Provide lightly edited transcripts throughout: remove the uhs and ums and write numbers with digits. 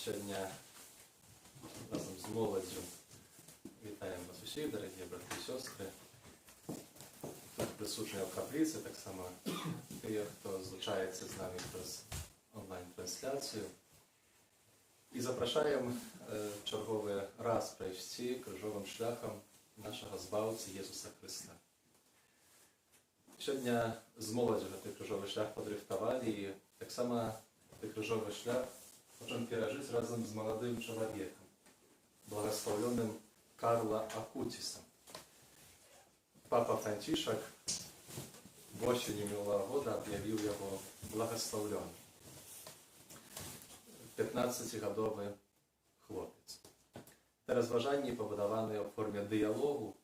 Сьогодні разом з молоддю вітаємо вас усіх, дорогі брати і сестри. Тут присутні в каплиці, так само ті, хто злучається з нами через онлайн-трансляцію. І запрошуємо черговий раз пройти крижовим шляхом нашого Збавця Єсуса Христа. Сьогодні з молоддю той крижовий шлях подрихтували, і так само той крижовий шлях можемо пережити разом з молодим чоловіком, благословенним Карло Акутісом. Папа Францишек в осені минулого года об'явив його благословенним. 15-годовий хлопець. Те розважання побудовані у формі діалогу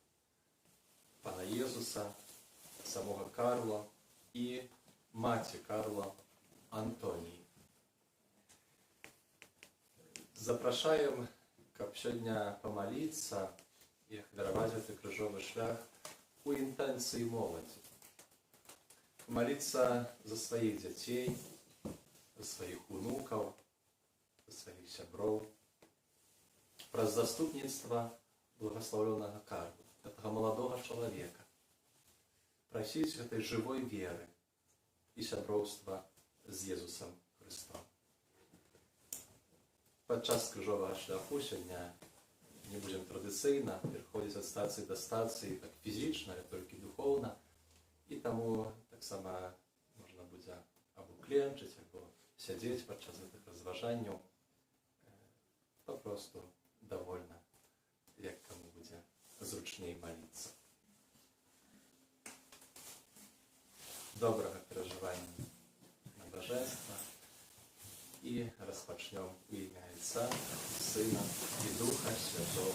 пана Єсуса, самого Карло і маті Карло Антонії. Запрошуємо, щоб сьогодні помолитися і дарувати крижовий шлях у інтенції молоді. Молитися за своїх дітей, за своїх внуків, за своїх сябров, про заступництво благословенного Карла, этого молодого человека. Просить этой живой веры и сябровства с Иисусом Христом. Подчас крижового шляху сьогодні не будемо традиційно переходити від стації до стації, як фізично, так і духовно. І тому так само можна буде або клянчити, або сидіти подчас цих розважань. Просто довольно, як кому буде зручніше молитися. Доброго переживання набожества і розпочнемо у ім'я Отця, Сина і Духа Святого.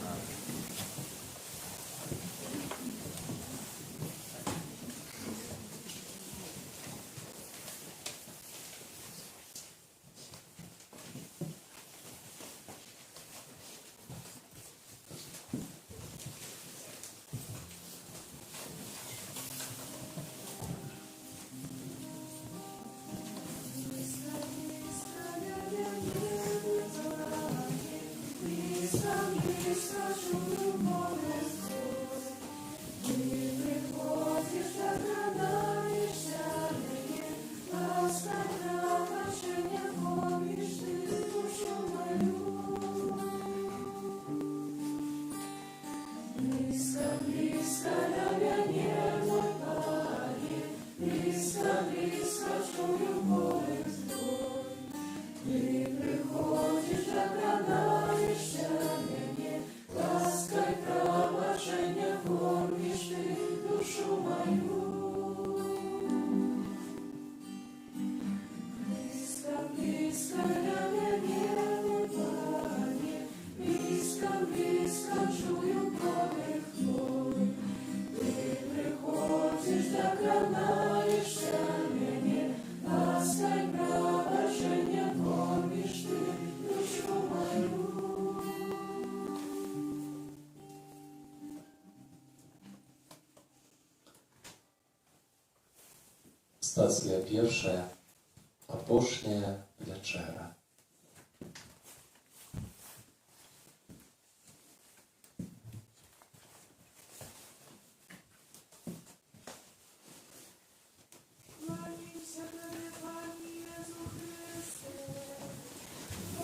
Амінь. Stacja pierwsza, apostnia wieczera.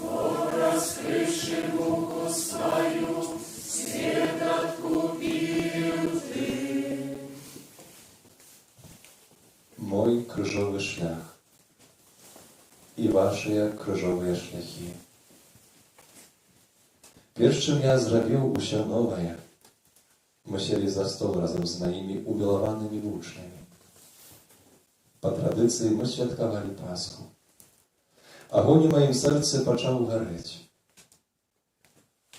Obraz kryszy Bogu swaju, świat odkupił Ty. Мой крижовий шлях і ваші крижові шляхи. Pierwszym ja zrobił usie nowe. My sieli za stol razem z moimi umilowanymi uczniami. Po tradycji my świadkowali Paschu. Огонь в моем сердце почав гореть.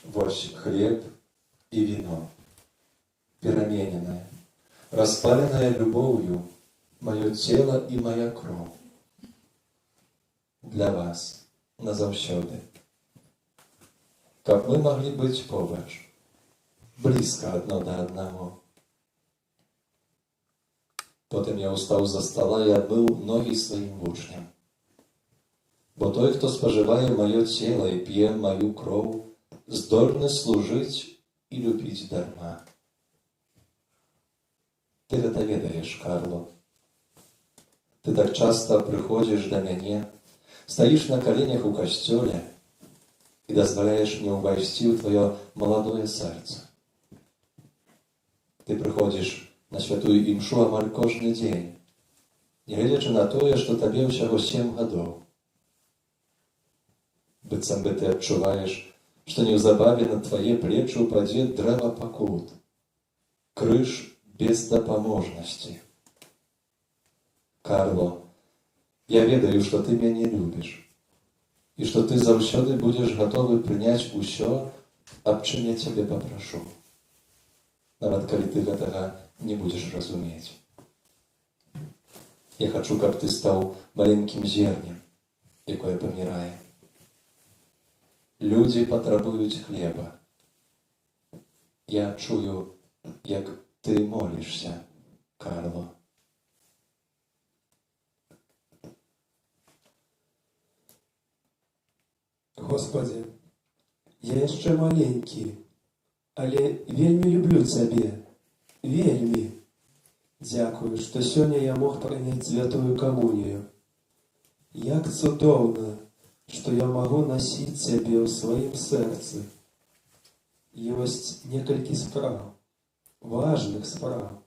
Вось хлеб и вино, перемененное, распаленное любовью, мое тело и моя кровь. Для вас назавсёды. Как мы могли быть побач, близко одно до одного. Potem ja ustał za stoła i obmył nogi swoim uczniom. Бо той, хто споживає моє тіло і п'є мою кров, здольний служить і любить дарма. Ти гэта ведаєш, Карло. Ты так часто приходишь до мяне, стоишь на коленях у костёле и дозволяешь мне увойти в твое молодое сердце. Ты приходишь на святую імшу амаль кожны день, нягледзячы на тое, што табе ўсяго 7 гадоў. Быццам бы ты адчуваеш, што неўзабаве на твае плечы упадзе дрэва пакут, крыж бездапаможнасці. Карло, я ведаю, што ты мяне любіш, і што ты заўсёды будзеш гатовы прыняць усё, аб чым я цябе папрашу, нават калі ты гэтага не будзеш разумець. Я хачу, каб ты стаў маленькім зернем, якое памірае. Людзі патрабуюць хлеба. Я чую, як ты молішся, Карло. Господи, я яшчэ маленькі, але вельмі люблю Цябе, вельмі. Дзякую, што сёння я мог прыняць святую камунію. Як цудоўна, што я магу насіць Цябе ў сваім сэрцы. Ёсць некалькі спраў, важных спраў.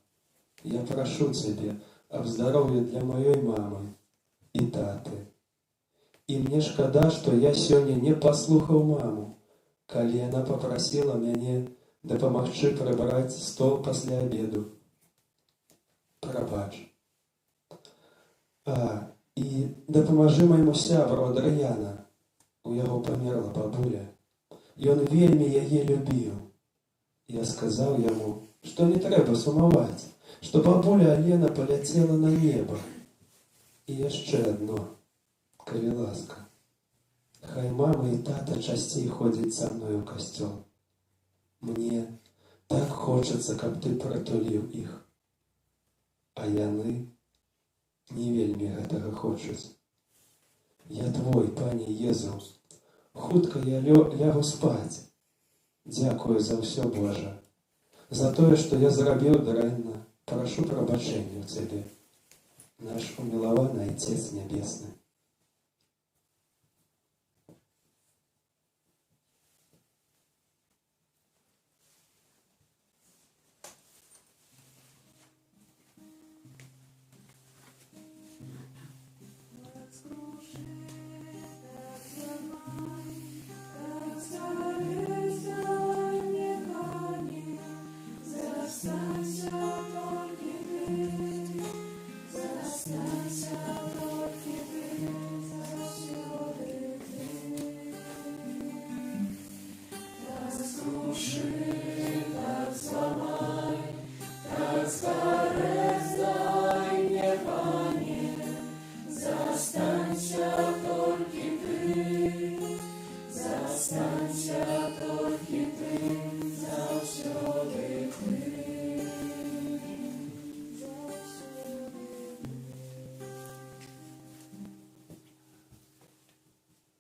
Я прашу Цябе аб здароўі для маёй мамы і таты. І мне шкада, што я сёння не паслухаў маму, калі яна папрасіла мяне дапамагчы прыбраць стол пасля абеду. Прабач. І дапамажы майму сябру Адрыяна. У яго памерла бабуля. Ён вельмі яе любіў. Я сказаў яму, што не трэба сумаваць, што бабуля Алена паляцела на неба. І яшчэ адно. Калі ласка, хай мама і тата часцей ходзяць са мной у касцёл. Мне так хочацца, каб ты прытуліў іх. А яны не вельмі гэтага хочуць. Я твой, пане Езу, хутка я лягу спаць. Дзякую за ўсё, Божа. За тое, што я зрабіў дрэнна, прашу прабачэння ў Цябе. Наш умілаваны Айцец Нябесны.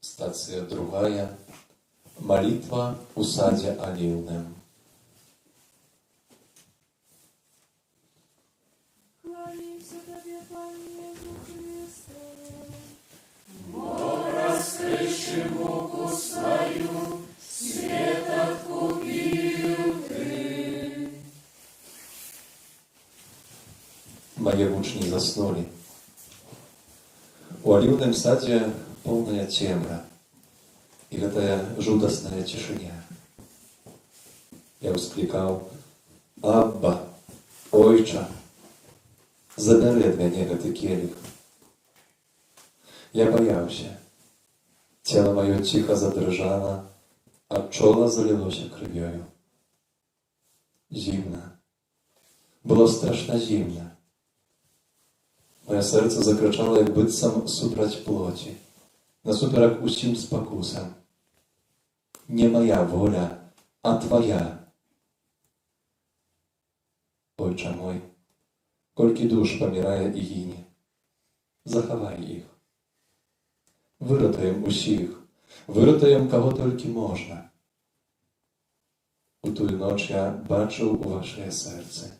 Стацыя другая. Молитва у саде оливным. Кланяемся Тебе, Пане Иисус Христе. Бог, раскрывший руку свою, свет откупил Ты. Мои учни заснули. У оливным саде полная цемра и гэтая жудасная цішыня. Я ўсклікаў: Абба, Ойча, забяры ад мяне гэты келіх. Я баяўся. Цела маё ціха задрыжала, а чола залілося крывёю. Зімна. Было страшна зімна. Моє серце закричало, як быццам супраць плоці, насуперак усім спакусам. Не моя воля, а твоя. Ойча мой, колькі душ памірае і гіне, захавай іх. выратаем усіх, выратаем каго толькі можна. У тую ноч я бачыў вашыя сэрцы,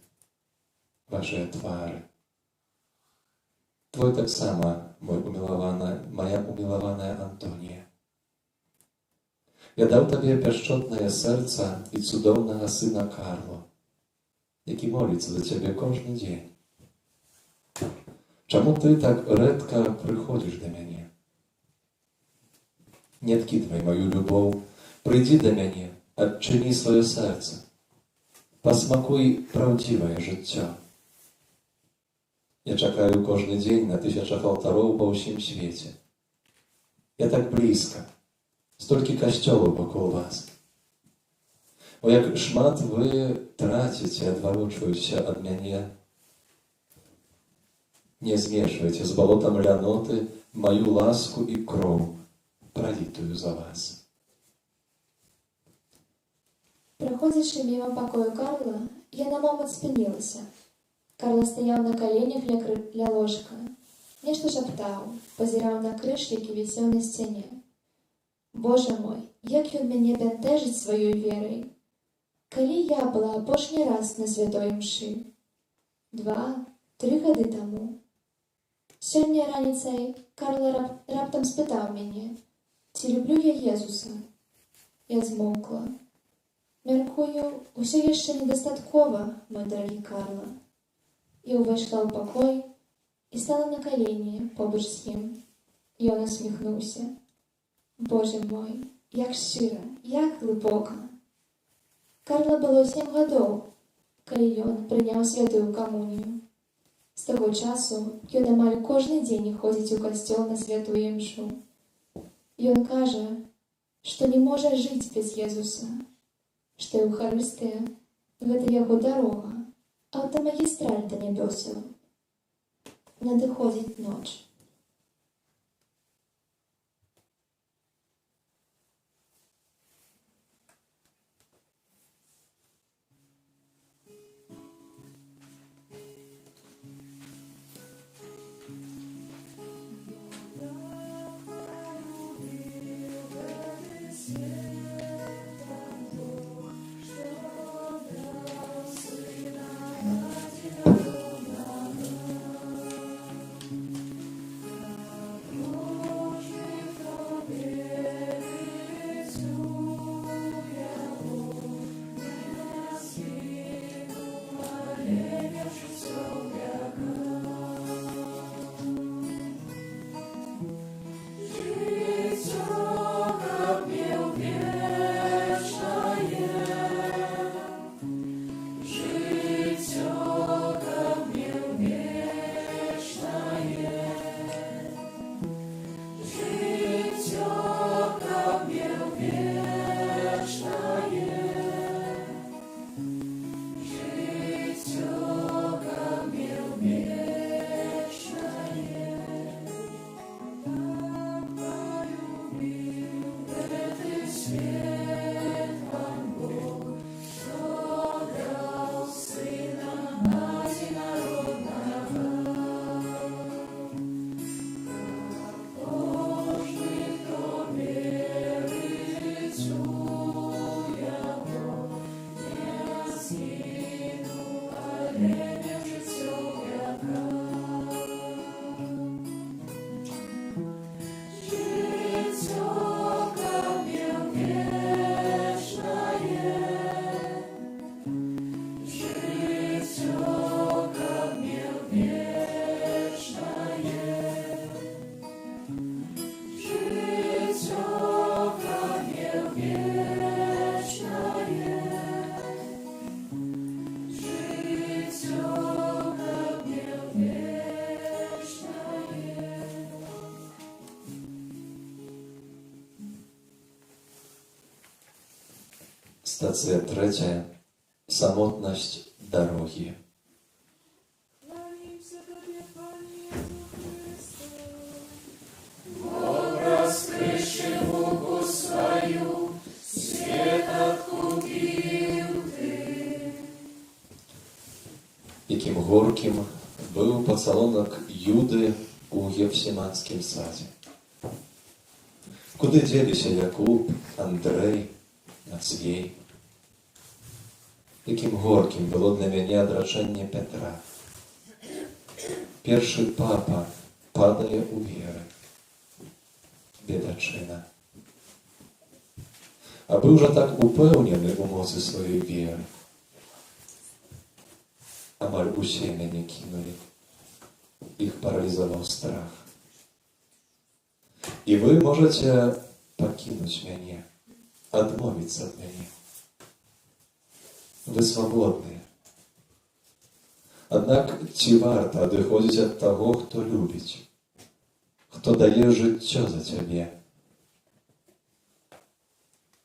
вашыя твары. Твой таксама, моя умілаваная Антонія. Я даў табе пяшчотнае сэрца і цудоўнага сына Карло, які моліцца за цябе кожны дзень. Чаму ты так рэдка прыходзіш да мяне? Не адкідвай маю любоў, прыйдзі да мяне, адчыні сваё сэрца, пасмакуй праўдзівае жыццё. Я чакаю кожны дзень на тысячах алтароў па ўсім свеце. Я так блізка, столькі касцёлаў вакол вас. О, як шмат вы траціце, адварочваюся ад мяне. Не змешвайце з балотам ляноты маю ласку і кроў, пралітую за вас. Праходзячы міма пакою Карла, я на момант спынілася. Карла стаяў на каленях ля ложка. Нешта шаптаў, пазіраў на крыж, які вісеў на сцяне. Божа мой, як ён мяне бянтэжыць сваёй верай. Калі я была апошні раз на святой мшы? 2-3 гады таму. Сёння раніцай Карла раптам спытаў мяне, ці люблю я Езуса. Я змоўкла. Мяркую, усё яшчэ недастаткова, мой дарагі Карла. Я ўвайшла ў пакой і стала на калені побач з ім. Ён усміхнуўся. Боже мой, як шчыра, як глыбока. Карла было 7 гадоў, калі ён прыняў святую камунію. З таго часу ён амаль кожны дзень ходзіць у касцёл на святую імшу. Ён кажа, што не можа жыць без Езуса, што Еўхарыстыя – гэта яго дарога, аўтамагістраль да нябёсаў. Надыходзіць ноч. Stacja 3. Samotność drogi. Obraz Kryszy Bógu swaju, świat odkupił Ty. Jakim горким był pocałunek Judy u Jewsiemańskim sadzie. Куды дзеліся Якуб, Андрэй, Мацвей? Якім горкім было для мяне адрачэнне Пятра. Першы папа падае ў веры. Бедачына. А быў жа так упэўнены ў моцы сваёй веры. Амаль усе мяне кінулі. Іх паралізаваў страх. І вы можаце пакінуць мяне, адмовіцца ад мяне. Вы свабодныя. Аднак ці варта адыходзіць ад таго, хто любіць, хто дае жыццё за цябе?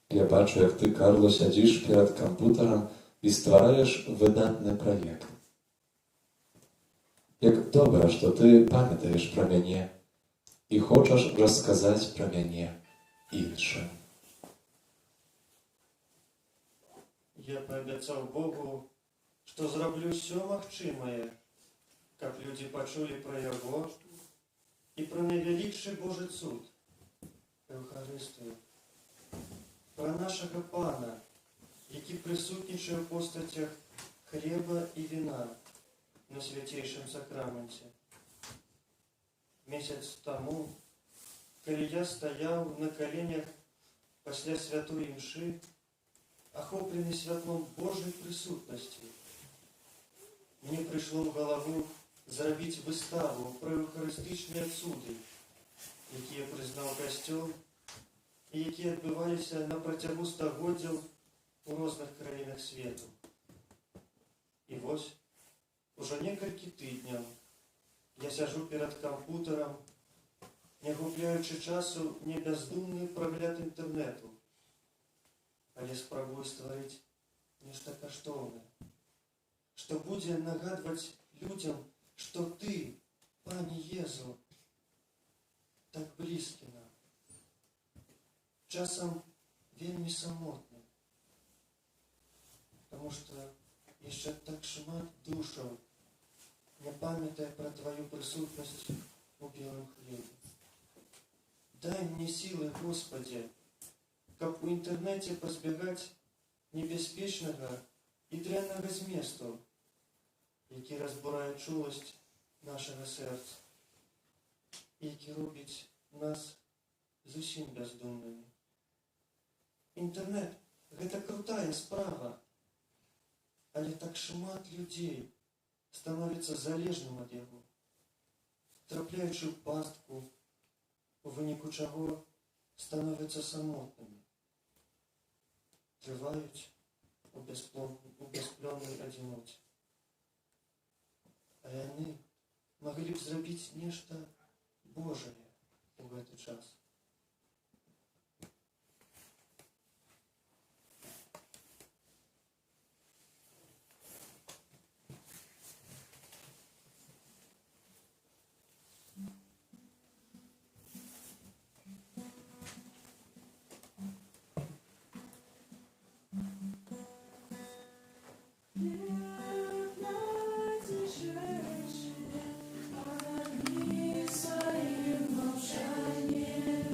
Я бачу, як ты, Карло, сядзіш перад кампутарам і ствараеш выдатны праект. Як добра, што ты памятаеш пра мяне і хочаш расказаць пра мяне іншым. Я паабяцаў Богу, што зраблю ўсё магчымае, каб людзі пачулі пра яго і пра найвялікшы Божы цуд, Еўхарыстыю, пра нашага Пана, які прысутнічае ў постацях хлеба і віна на свяцейшым сакраменце. Месяц таму, калі я стаяў на каленях пасля святой імшы, ахоплены святлом Божай прысутнасці, мне прыйшло ў галаву зрабіць выставу пра еўхарыстычныя цуды, якія прызнаў касцёл і якія адбываліся на працягу стагоддзяў у розных краінах свету. І вось, ужо некалькі тыдняў я сяджу перад кампутарам, не губляючы часу не бяздумны прагляд інтэрнэту, але спрабую стварыць нешта каштоўнае, што будзе нагадваць людзям, што ты, Пане Езу, так блізкі нам, часам вельмі самотны, таму што яшчэ так шмат душаў не памятае пра тваю прысутнасць у белым хлебе. Дай мне сілы, Господзе, каб у інтэрнэце пазбягаць небяспечнага і дрэннага зместу, які разбурае чуласць нашага сэрца, які робіць нас зусім бяздумнымі. Інтэрнэт – гэта крутая справа, але так шмат людзей становіцца залежным ад яго, трапляючы ў пастку, у выніку чаго становяцца самотнымі, трываюць у бясплённай адзіноце. А яны маглі б зрабіць нешта Божае ў гэты час. Своим молчанием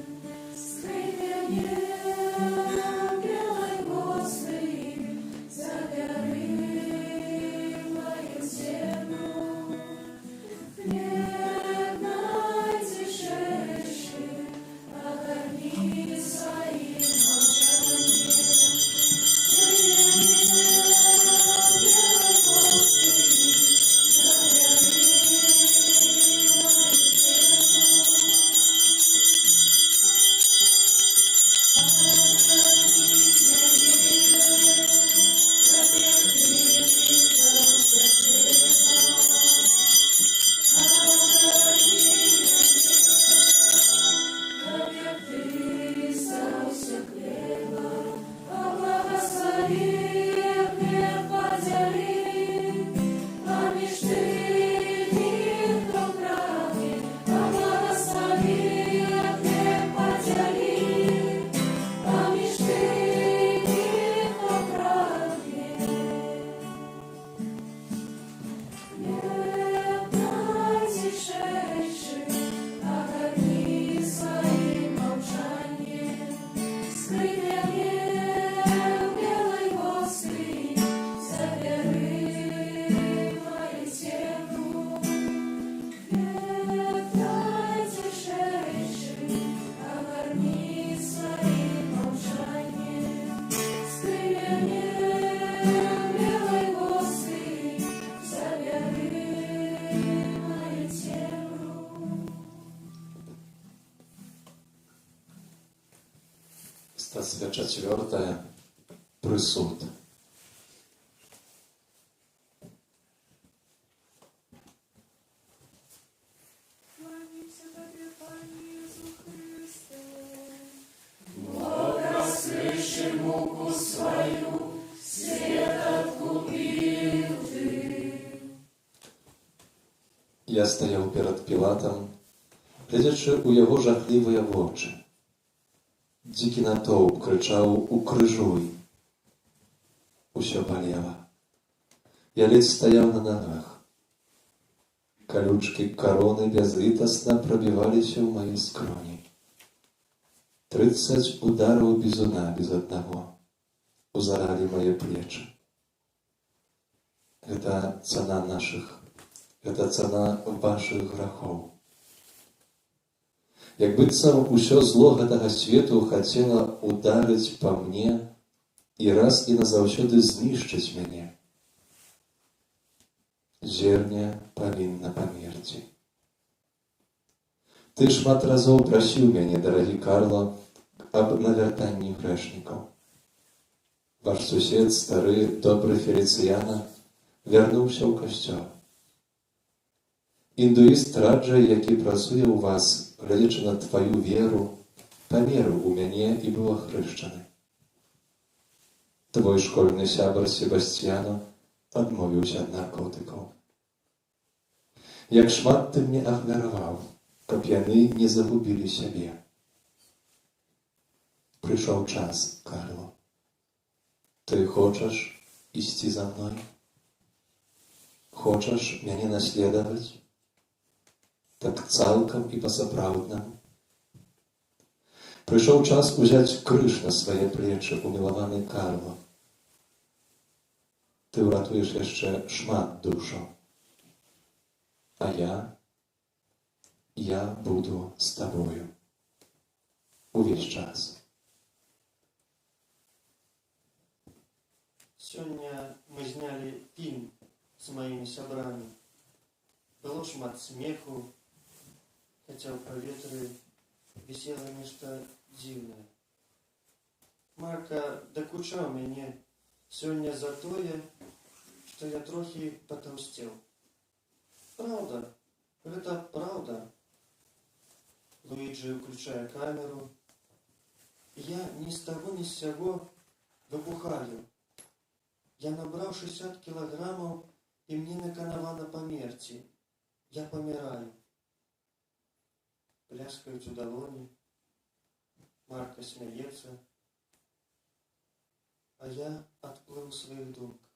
Stacja 4. Прысуд. Кланяйся Тебе, Пане Иисус Христе. Я стаяў перад Пілатам, глядзячы ў яго жахлівыя вочы. Дзікі натоўп крычаў: «Укрыжуй!» Усё балела. Я ледзь стаяў на нагах. Калючкі кароны бязлітасна прабіваліся ў мае скроні. 30 удараў бізуна без аднаго узаралі мае плечы. Гэта цана нашых, гэта цана вашых грахоў. Як быццам усё зло гэтага свету хацела ударыць па мне і раз і назаўсёды знішчыць мяне. Зерне павінна памерці. Ты шмат разоў прасіў мяне, дарагі Карло, аб навяртанні грэшнікаў. Ваш сусед, стары, добры Феліцыяна, вярнуўся ў касцёл. Індуіст Раджай, які працуе ў вас, глядзячы на тваю веру, паверыў у мяне і быў ахрышчаны. Твой школьны сябар Себасцьяно адмовіўся ад наркотыкаў. Як шмат ты мне ахвяраваў, каб яны не загубілі сябе. Прыйшоў час, Карло. Ты хочаш ісці за мной? Хочаш мяне наследаваць? Так цалкам і па-сапраўднаму. Прыйшоў час узяць крыж на свае плечы, умілаваны Карло. Ты ўратуеш яшчэ шмат душаў. А я буду з табою увесь час. Сёння мы знялі фільм з маімі сябрамі. Было шмат смеху, хаця ў паветры вісела нешта дзіўнае. Марка дакучаў мяне сёння за тое, што я трохі патаўсцеў. Праўда, гэта праўда. Луіджы ўключае камеру. Я ні з таго, ні з сяго выбухаю. Я набраў 60 кілаграмаў, і мне наканавана памерці. Я паміраю. Пляскаюць у далоні. Марка смяецца. А я адплыў у сваіх думках.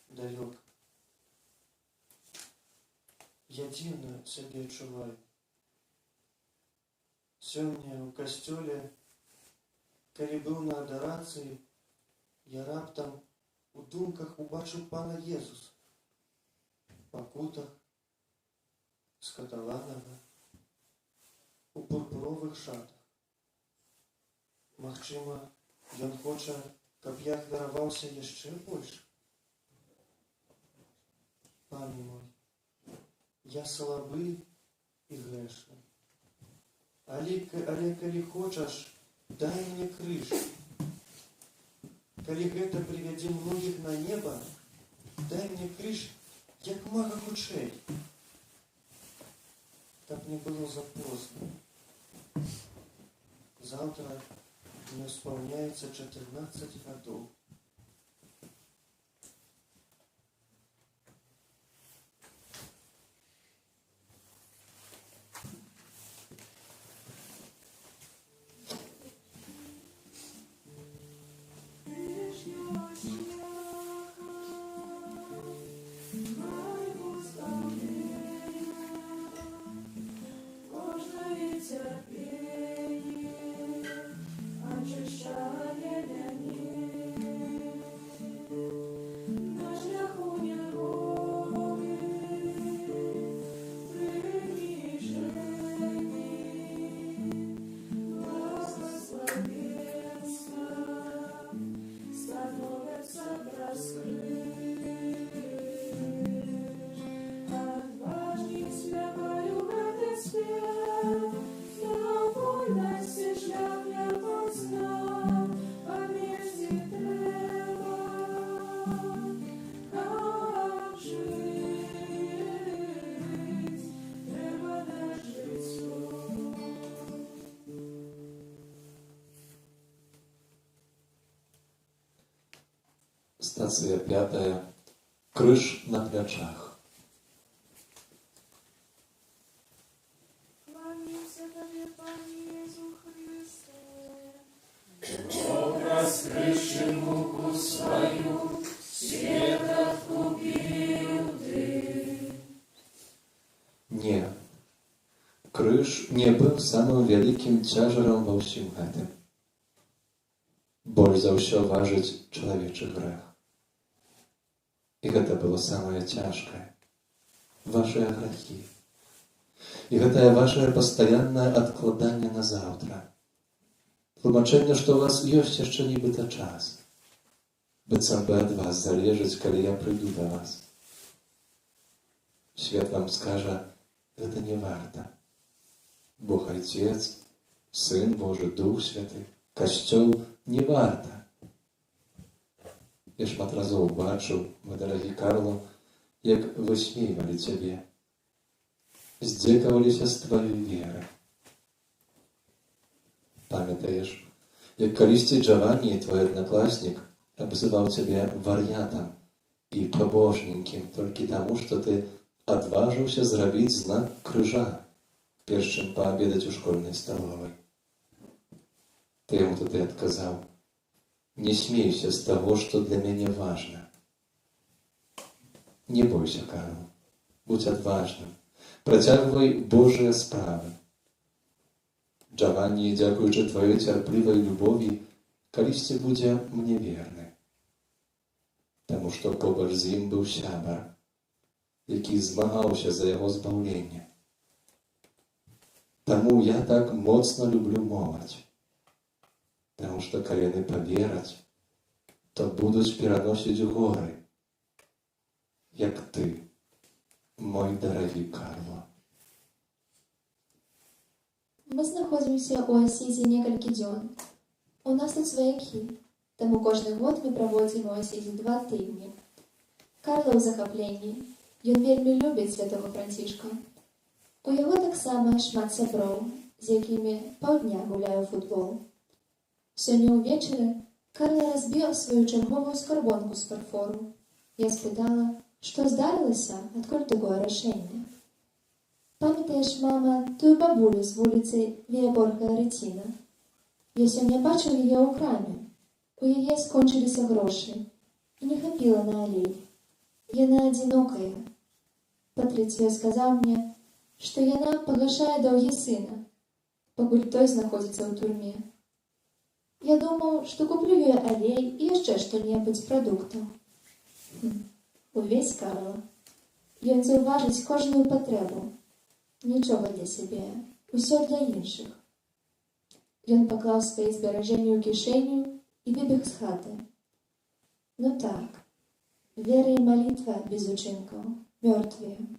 Далёка. Я дзіўна сябе адчуваю. Сёння ў касцёле, калі быў на адарацыі, я раптам у думках убачыў пана Езуса. Па кутах, скаталанага, у пурпуровых шатах. Магчыма, ён хоча, каб я ахвяраваўся яшчэ больш. Пане мой, я слабы і грэшны. Але калі хочаш, дай мне крыж. Калі гэта прывядзе многіх на неба, дай мне крыж як мага хутчэй. Каб не было запозна. Заўтра мне ўспаўняецца 14 гадоў. Очищає для них. Stacja 5. Krzyż na плечах. Кланяемся Тебе, Пане Иису Христе. Nie. Krzyż nie był samym wielkim ciężarem we wszystkim tym. Боль заўсё важыць чалавечы грэх. І гэта было самае цяжкае. Вашыя грахі. І гэтае вашае пастаяннае адкладанне на заўтра. Тлумачэнне, што ў вас ёсць яшчэ нібыта час. Быццам бы ад вас залежыць, калі я прыйду да вас. Свет вам скажа, гэта не варта. Бог Айцец, Сын Божы, Дух Святы, Касцёл не варта. Я шмат разоў бачыў, мой дарагі Карло, як высмейвалі цябе. Здзекаваліся з тваёй веры. Памятаеш, як калісьці Джаванні, твой аднакласнік, абзываў цябе вар'ятам і пабожненькім толькі таму, што ты адважыўся зрабіць знак крыжа, перш чым паабедаць у школьнай сталовай. Ты яму тады адказаў: не смейся з таго, што для мяне важна. Не бойся, Карл, будь адважным, працягвай Божыя справы. Джаванні, дзякуючы тваёй цярплівай любові, калісьці будзе мне верны. Таму што побач з ім быў сябар, які змагаўся за яго збаўленне. Таму я так моцна люблю моладзь. Таму што калі яны павераць, то будуць пераносіць горы, як ты, мой дарагі Карло. Мы знаходзімся ў Асізе некалькі дзён. У нас тут сваякі, таму кожны год мы праводзім у Асізе 2 тыдні. Карла ў захапленні. Ён вельмі любіць святого Францішка. У яго таксама шмат сяброў, з якімі паўдня гуляю ў футбол. Сёння ўвечары Карла разбіў сваю чарговую скарбонку з фарфору. Я спытала, што здарылася, адкуль такое рашэнне. Памятаеш, мама, тую бабулю з вуліцы Віяборга-Арэціна? Я сёння бачыў яе ў краме. У яе скончыліся грошы і не хапіла на алей. Яна адзінокая. Патрыцыё сказаў мне, што яна пагашае даўгі сына, пакуль той знаходзіцца ў турме. Я думаў, што куплю ёй алей і яшчэ што-небудзь з прадуктаў. Увесь Карла. Ён заўважыць кожную патрэбу. Нічога для сябе, усё для іншых. Ён паклаў свае зберажэнні ў кішэню і выбег з хаты. Ну так, вера і малітва без учынкаў, мёртвыя.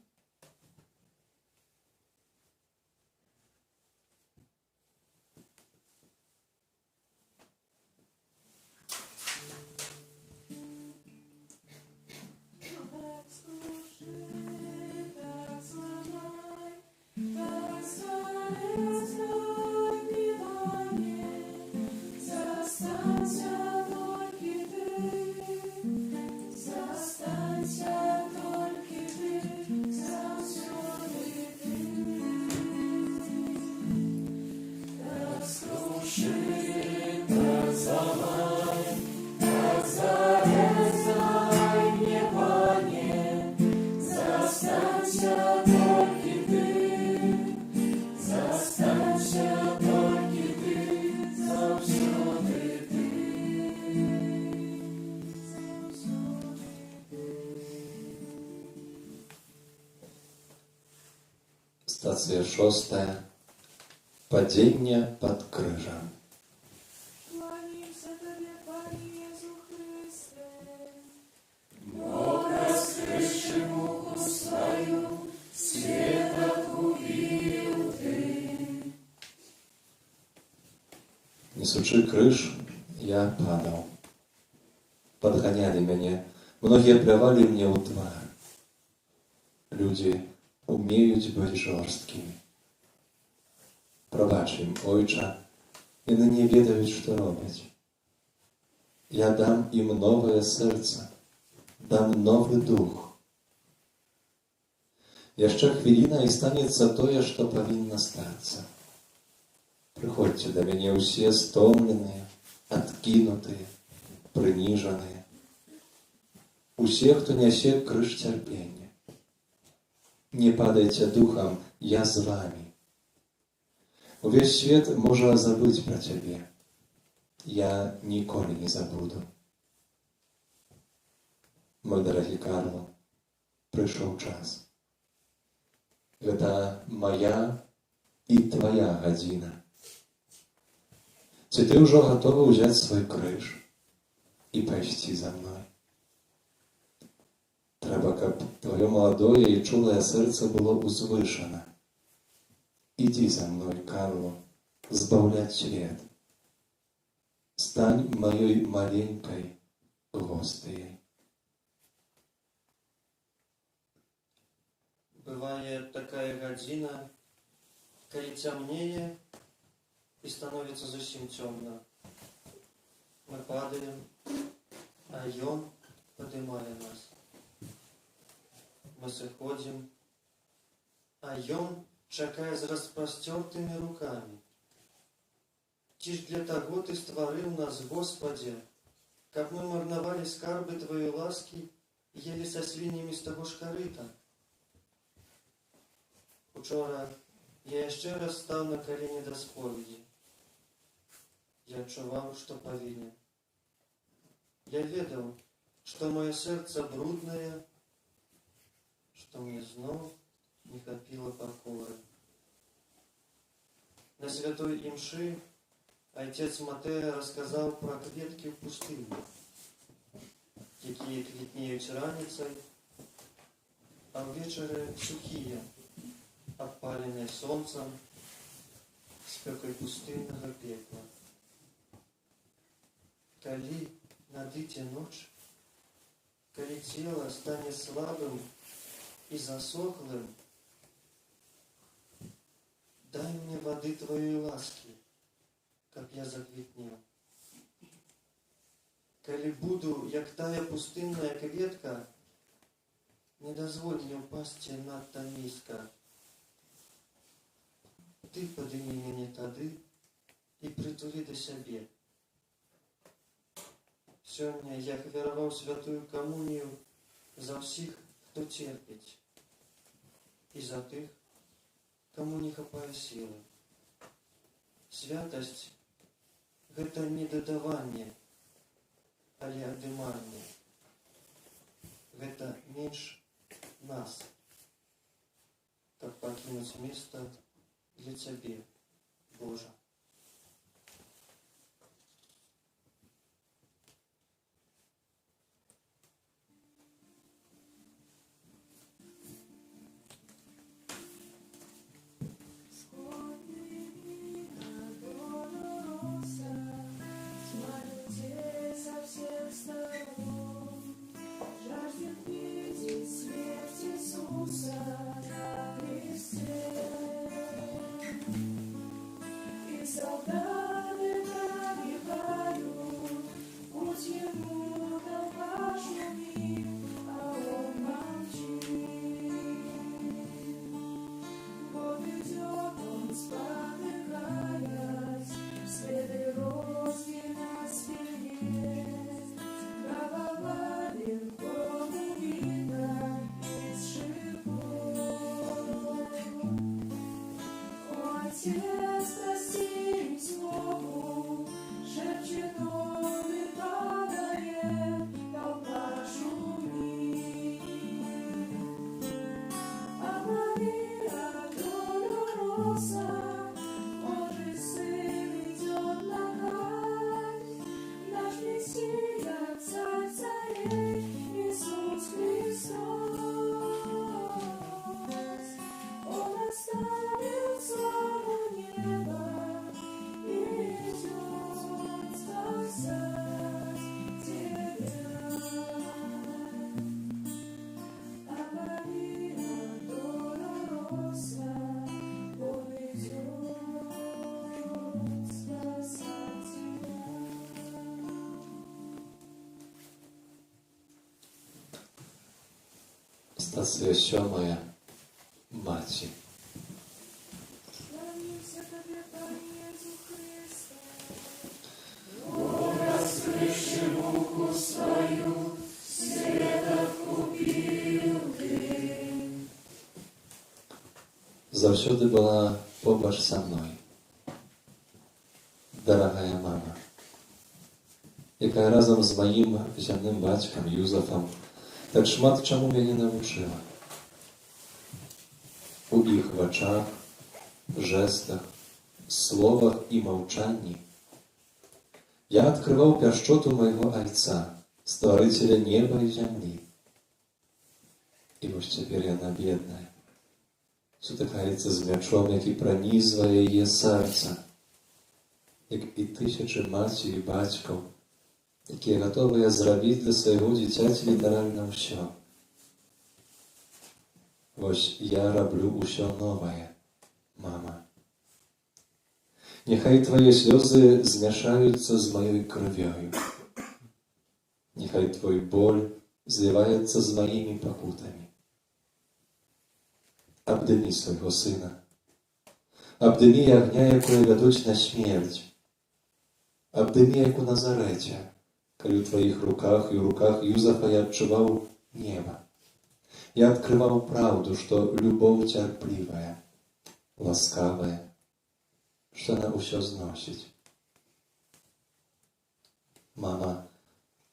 Stacja 6. Падзенне пад крыжам. Кланяемся Тебе, Пане Иису Христе. Несучы крыж, я падаў. Падганялі мяне, многія плявалі мне ў твар. Людзі умеюць быць жорсткімі. Прабач ім, Ойча, яны не ведаюць, што робяць. Я дам им новое серце, дам новый дух. Яшчэ хвіліна і станецца тое, што павінна стацца. Прыходзьце да мяне ўсе стомленыя, адкінутыя, прыніжаныя. Усе, хто нясе крыж цярпення. Не падайце духам, я з вамі. Увесь свет можа забыць пра цябе. Я ніколі не забуду. Мой дарагі Карло, прыйшоў час. Гэта моя і твоя гадзіна. Ці ты ўжо гатовы ўзяць свой крыж і пайсці за мной? Трэба, каб твоё маладое і чулае сэрца было узвышана. Ідзі за мной, Карло, збаўляць свет. Стань маёй маленькай гостыяй. Бывае такая гадзіна, калі цямнее і становіцца зусім цёмна. Мы падаем, а ён падымае нас. Мы сыходзім, а ён чакае з распасцёртымі рукамі. Ці ж для таго ты стварыў нас, Господзе, каб мы марнавалі скарбы твоей ласкі і елі са свіннямі з таго ж карыта? Учора я яшчэ раз стаў на калені да споведзі. Я адчуваў, што павінен. Я ведаў, што маё сэрца бруднае, што мне зноў не хапіла пакоры. На святой імшы айцец Матэя расказаў пра кветкі ў пустыні, якія квітнеюць раніцай, а ўвечары сухія, абпаленыя сонцам, спёкай пустыннага пекла. Калі надыдзе ноч, калі цела стане слабым і засохлым, дай мне вады твоей ласкі, каб я заквітнеў. Калі буду, як тая пустынная кветка, не дазволь мне ўпасці надта нізка. Ты падымі мяне тады і прытулі да сябе. Сёння я ахвяраваў святую камунію за ўсіх, хто церпіць, і за тых, каму не хапае сілы. Святасць – гэта не дадаванне, але адыманне. Гэта менш нас, каб пакінуць месца для Цябе, Божа. Dolorosa, por Stacja 7. Maci. Кланяемся Тебе, Пане Иису Христе. Заўсёды была побач са мной. Дарагая мама, якая разам з маім зямным бацькам Юзафам так шмат чаму мяне навучыла. У іх вачах, жэстах, словах і маўчанні я адкрываў пяшчоту майго Айца, стварыцеля неба і зямлі. І вось цяпер яна бедная, сутыкаецца з мячом, які пранізвае яе сэрца, як і тысячы маці і бацькаў, якія гатовыя зрабіць для свайго дзіцяці літаральна ўсё. Вось я раблю ўсё новае, мама. Няхай твае слёзы змяшаюцца з маёй крывёю. Няхай твой боль зліваецца з маімі пакутамі. Абдымі свайго сына. Абдымі агня, якое вядуць на смерць. Абдымі, як у Назарэце, калі ў тваіх руках і ў руках Юзафа я адчуваў неба. Я адкрываў праўду, што любоў цярплівая, ласкавая, што яна ўсё зносіць. Мама,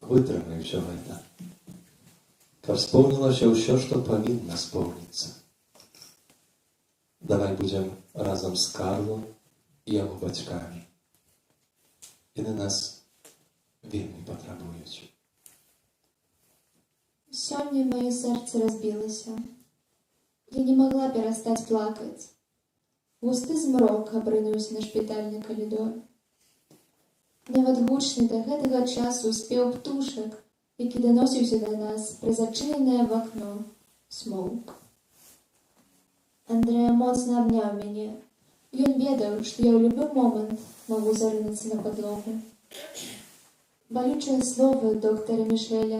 вытрымай усё гэта, каб споўнілася ўсё, што павінна споўніцца. Давай будзем разам з Карлом і яго бацькамі. Яны нас вельмі патрабуюць. Сёння мое сердце разбилось. Я не могла перестать плакать. Густы змрок абрынуўся на шпітальны калідор. Нават гучны да гэтага часу спеў птушак, які даносіўся да нас праз адчыненае в акно, смоўк. Андрэя моцна абняў мяне. Ён ведаў, што я ў любы момант магу зарынуцца на падлогу. Балючыя словы доктара Мішэля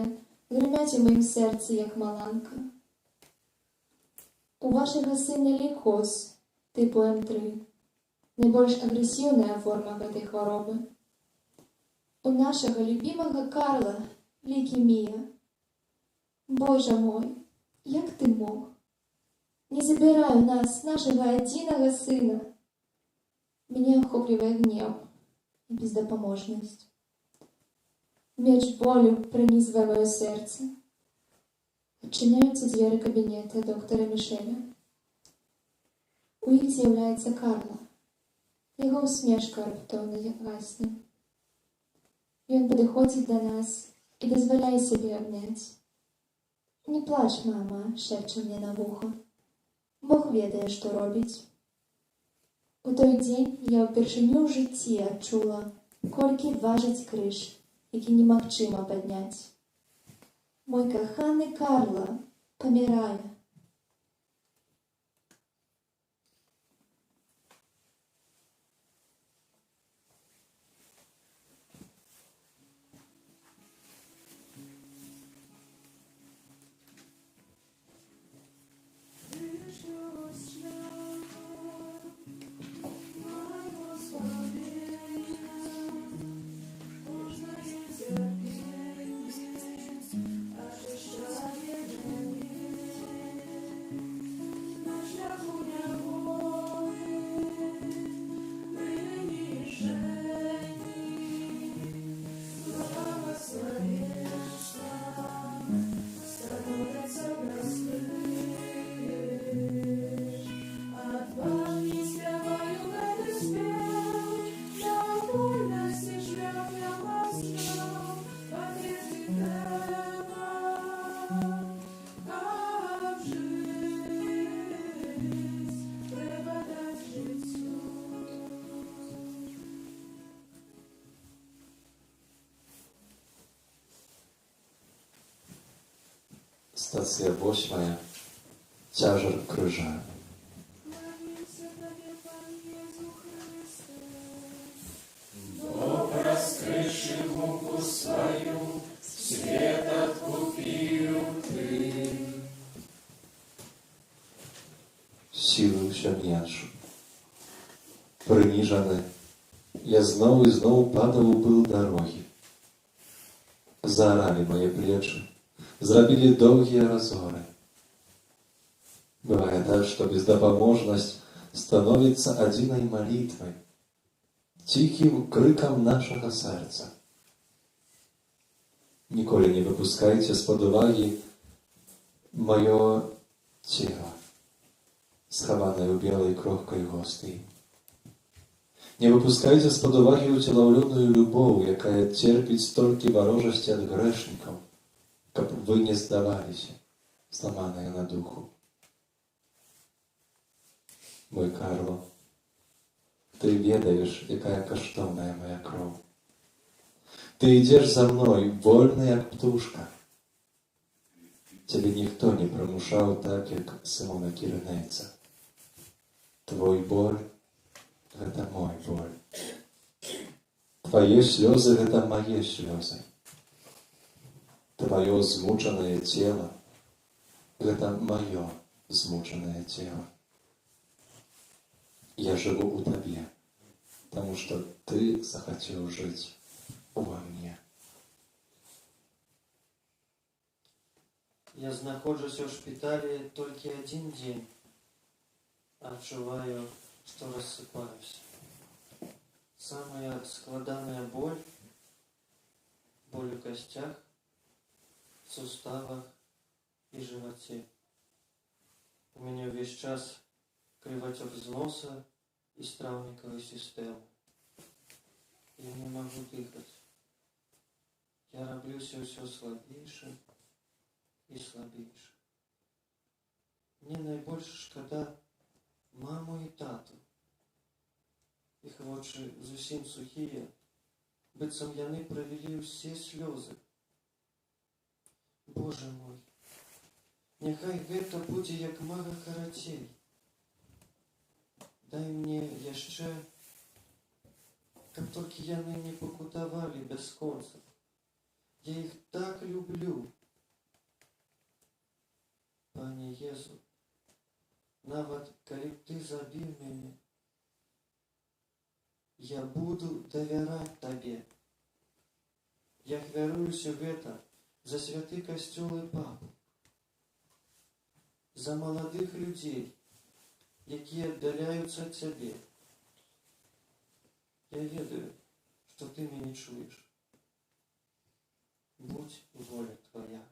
грымяць у маім сэрцы, як маланка. У вашага сына лейкоз типу М3, найбольш агрэсіўная форма гэтай хваробы. У нашага любімага Карла лейкемія. Божа мой, як ты мог? Не забирай у нас нашага адзінага сына. Меня охоплівае гнев и бездапаможнасць. Меч болю пронизывая мое сердце. Отчиняются двери кабинета доктора Мішэля. У іх з'яўляецца Карла. Яго усмешка раптоўна гасне. Ён падыходзіць да нас і дазваляе сябе абняць. Не плач, мама, шэпча мне на вуха. Бог ведае, што робіць. У той дзень я ўпершыню ў жыцці адчула, колькі важыць крыж, які немагчыма падняць. Мой каханы Карла памірае. Stacja 8. Ciężar krzyża. Кланяемся Тебе, Пане Иису Христе. miecz. Прыніжаны, я зноў і зноў падаў у пыл дарогі. Зааралі мае плечы, зрабілі доўгія разоры. Бывае так, што бездапаможнасць становіцца адзінай малітвай, ціхім крыкам нашага сэрца. Ніколі не выпускайце з-пад увагі маё цела, схаванае ў белай крохкай гостыі. Не выпускайце з-пад увагі ўцелаўлёную любоў, якая церпіць столькі варожасці ад грэшнікаў, каб вы не здаваліся, зламаныя на духу. Мой Карло, ты ведаеш, якая каштоўная моя кроў. Ты ідзеш за мной, вольны, як птушка. Цябе ніхто не прымушаў так, як Сымона Кірынейца. Твой боль — гэта мой боль. Твае слёзы — гэта мае слёзы. Тваё змучанае цела — гэта маё змучанае цела. Я жыву у табе, таму што ты захацеў жыць ува мне. Я знаходжуся ў шпіталі толькі адзін дзень, а адчуваю, што рассыпаюся. Самая складаная боль у касцях, суставах і жываце. У мяне ўвесь час крывацёк з носа і страўнікавай сістэмы. Я не магу дыхаць. Я раблюся ўсё слабейшым і слабейшым. Мне найбольш шкада маму і тату. Іх вочы зусім сухія, быццам яны правялі ўсе слёзы. Боже мой, няхай гэта будзе як мага карацей. Дай мне яшчэ, каб толькі яны не пакутавалі бясконца. Я іх так люблю. Пане Езу, нават калі б ты забіў мяне, я буду давяраць табе. Я хвяруюся гэта за святы касцёл і папу, за маладых людзей, якія аддаляюцца ад цябе. Я ведаю, што ты мяне чуеш. Будь воля твоя.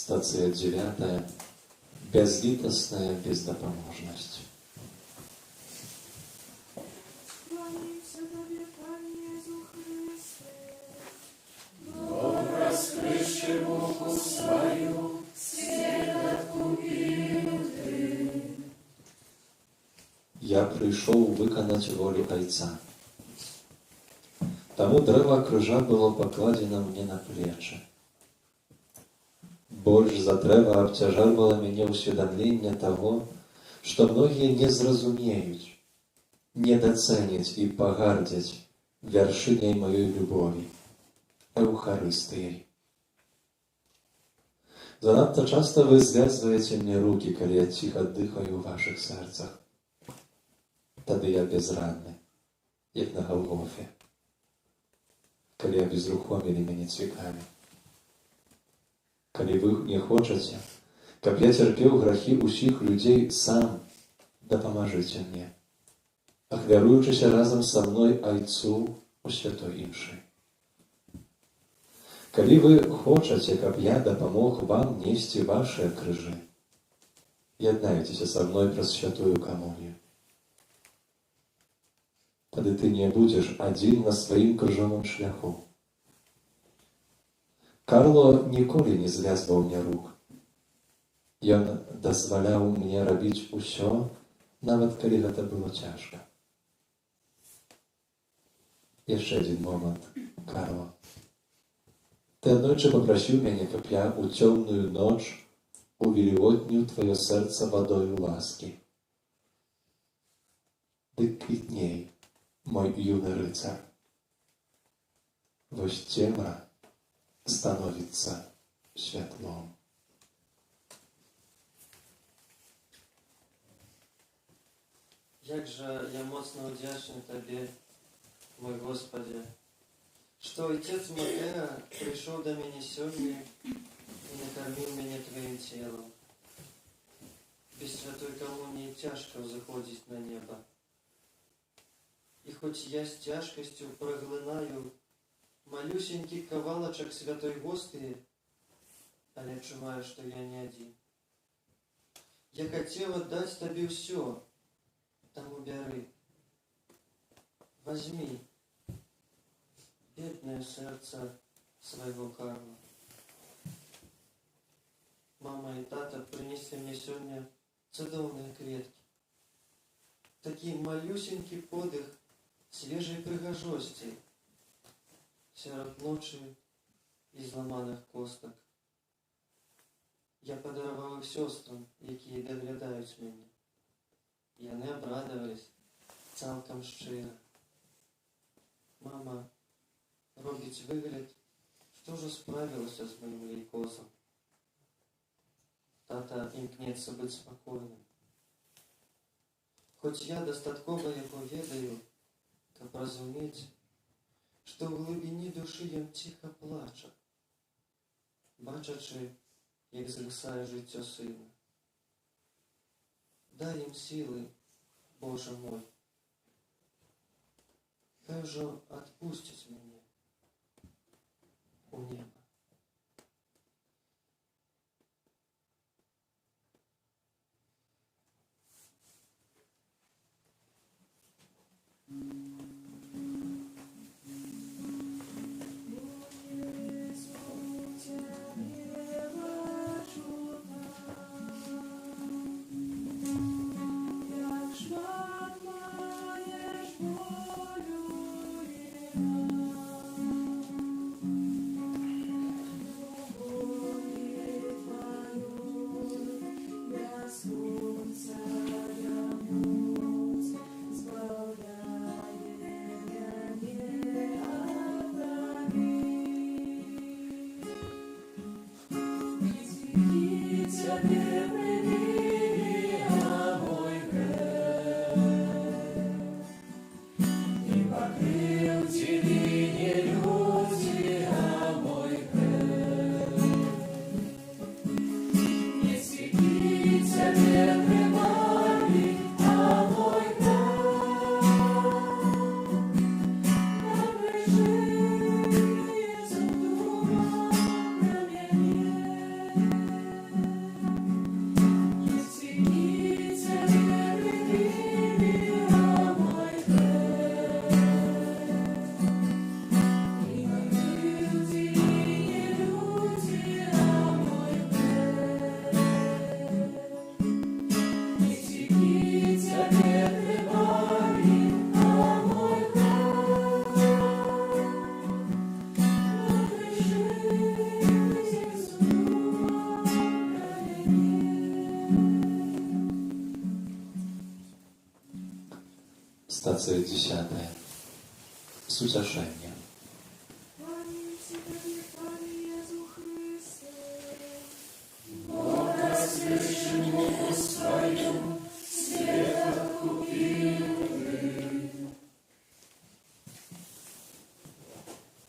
Стацыя 9. Бязлітасная бездапаможнасць. Кланяюся до я прыйшоў выканаць волю Айца. Таму дрэва крыжа было пакладзена мне на плечы. Больш за дрэва абцяжарвала мяне ўсведамленне таго, што многія не зразумеюць, не дацэняць і пагардзяць вяршыняй маёй любові, Эўхарыстыяй. Занадта часта вы звязваеце мне рукі, калі я ціха дыхаю ў вашых сэрцах. Тады я безрадны, як на Галгофе, калі абезрухомілі мяне цвікамі. Калі вы не хочаце, каб я цярпеў грахі ўсіх людзей сам, дапамажыце мне, ахвяруючыся разам са мной Айцу у святой імшы. Калі вы хочаце, каб я дапамог вам несці вашыя крыжы, яднайцеся са мной праз святую камунію. Тады ты не будзеш адзін на сваім крыжовым шляху. Карло ніколі не звязваў мне рук. Ён дазваляў мне рабіць усё, нават калі гэта было цяжка. Яшчэ адзін момант, Карло. Ты аднойчы папрасіў мяне, каб я ў цёмную ноч увільготніў тваё сэрца вадою ласкі. Дык квітней, мой юны рыцар. Вось цемра становіцца святлом. Як жа я моцна ўдзячны Табе, мой Господи, што Отец Матеа прыйшоў да мяне сёння і накарміў мяне Тваім целам. Без святой камуніі цяжка ўзыходзіць на неба. І хоць я з цяжкасцю праглынаю малюсенькі кавалачак святой гостыі, але адчуваю, што я не адзін. Я хацеў аддаць Табе ўсё, таму бяры. Возьми бедное сэрца свайго Карла. Мама і тата прынеслі мне сёння цудоўныя кветкі. Такі малюсенькі подых свежай прыгажосці сярод ночы і зламаных костак. Я падараваў іх сёстрам, якія даглядаюць мяне. Яны абрадавались цалкам шчыра. Мама робіць выгляд, што ўжо справілася з маім лейкозам. Тата імкнецца быць спакойным. Хоць я дастаткова яго ведаю, каб разумець, што ў глыбіні душы ён ціха плача, бачачы, як згасае жыццё сына. Дай ім сілы, Боже мой. Хай ужо адпусціць мяне у неба. Лекция 10. С утешением. Panie Ciebie, Panie Jezu Chryste.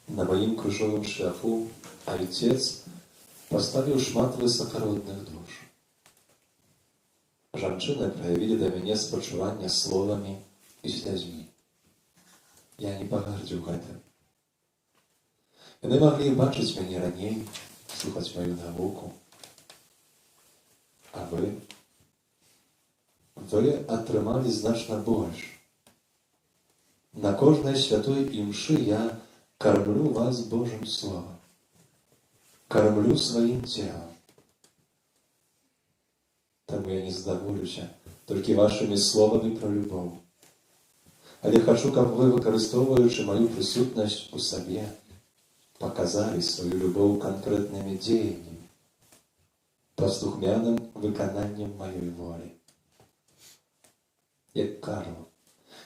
На моим крыжовым шляху Ojciec поставил шмат высокородных душ. Жанчыны проявили до мяне спачуванне словамі і слязьмі. Я не пагардзіў гэтым. Яны маглі бачыць мяне раней, слухаць маю навуку. А вы атрымалі значна больш. На кожнай святой імшы я кормлю вас Божым Словом. Кормлю сваім целом. Таму я не задаволюся толькі вашымі словамі пра любоў. Але хачу, каб вы, выкарыстоўваючы маю прысутнасць у сабе, паказалі сваю любоў канкрэтнымі дзеяннямі, паслухмяным выкананнем маёй волі. Як Карл,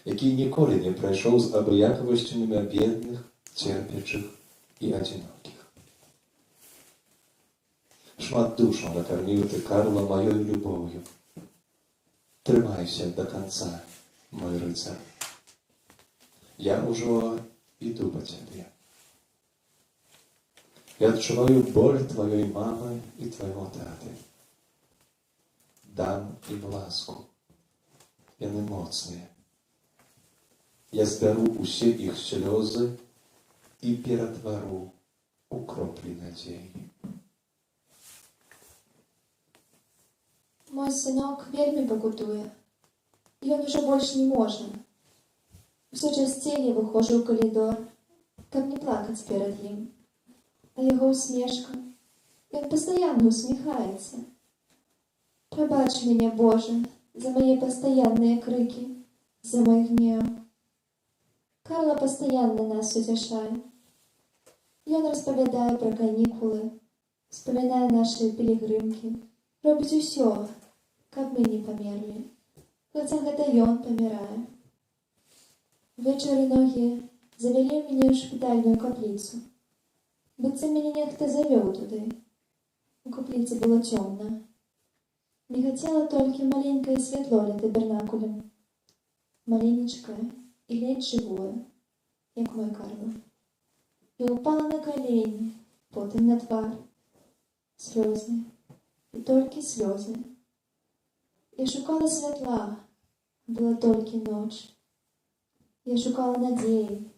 які ніколі не прайшоў з абыякавасцю міма бедных, церпячых і адзінокіх. Шмат душаў накарміў ты, Карла, маёй любоўю. Трымайся до конца, мой рыцар. Я ўжо іду па цябе. Я адчуваю боль тваёй мамы і твайго таты. Дам ім ласку. Яны моцныя. Я збяру усе іх слёзы і ператвару у кроплі надзеі. Мой сынок вельмі пакутуе. Ён ужо больш не можа. Усё часцей я выходжу ў калідор, каб не плакаць перад ім. А яго усмешка, ён пастаянна усміхаецца. Прабач мяне, Божа, за мае пастаянныя крыкі, за мой гнеў. Карла пастаянна нас уцяшае. Ён распавядае пра канікулы, успамінае нашы пілігрымкі, робіць усё, каб мы не памерлі, хаця гэта ён памірае. Вечары ногі завялі мяне ў шпітальную капліцу. Быццам мяне нехта завёў туды. У капліцы было цёмна. Мігацела толькі маленькае святло ля табернакулем. Маленечкае і ледзь жывое, як мой Карла. І упала на калені, потым на твар. Слёзы. І толькі слёзы. Я шукала святла, была толькі ноч. Я шукала надзеі,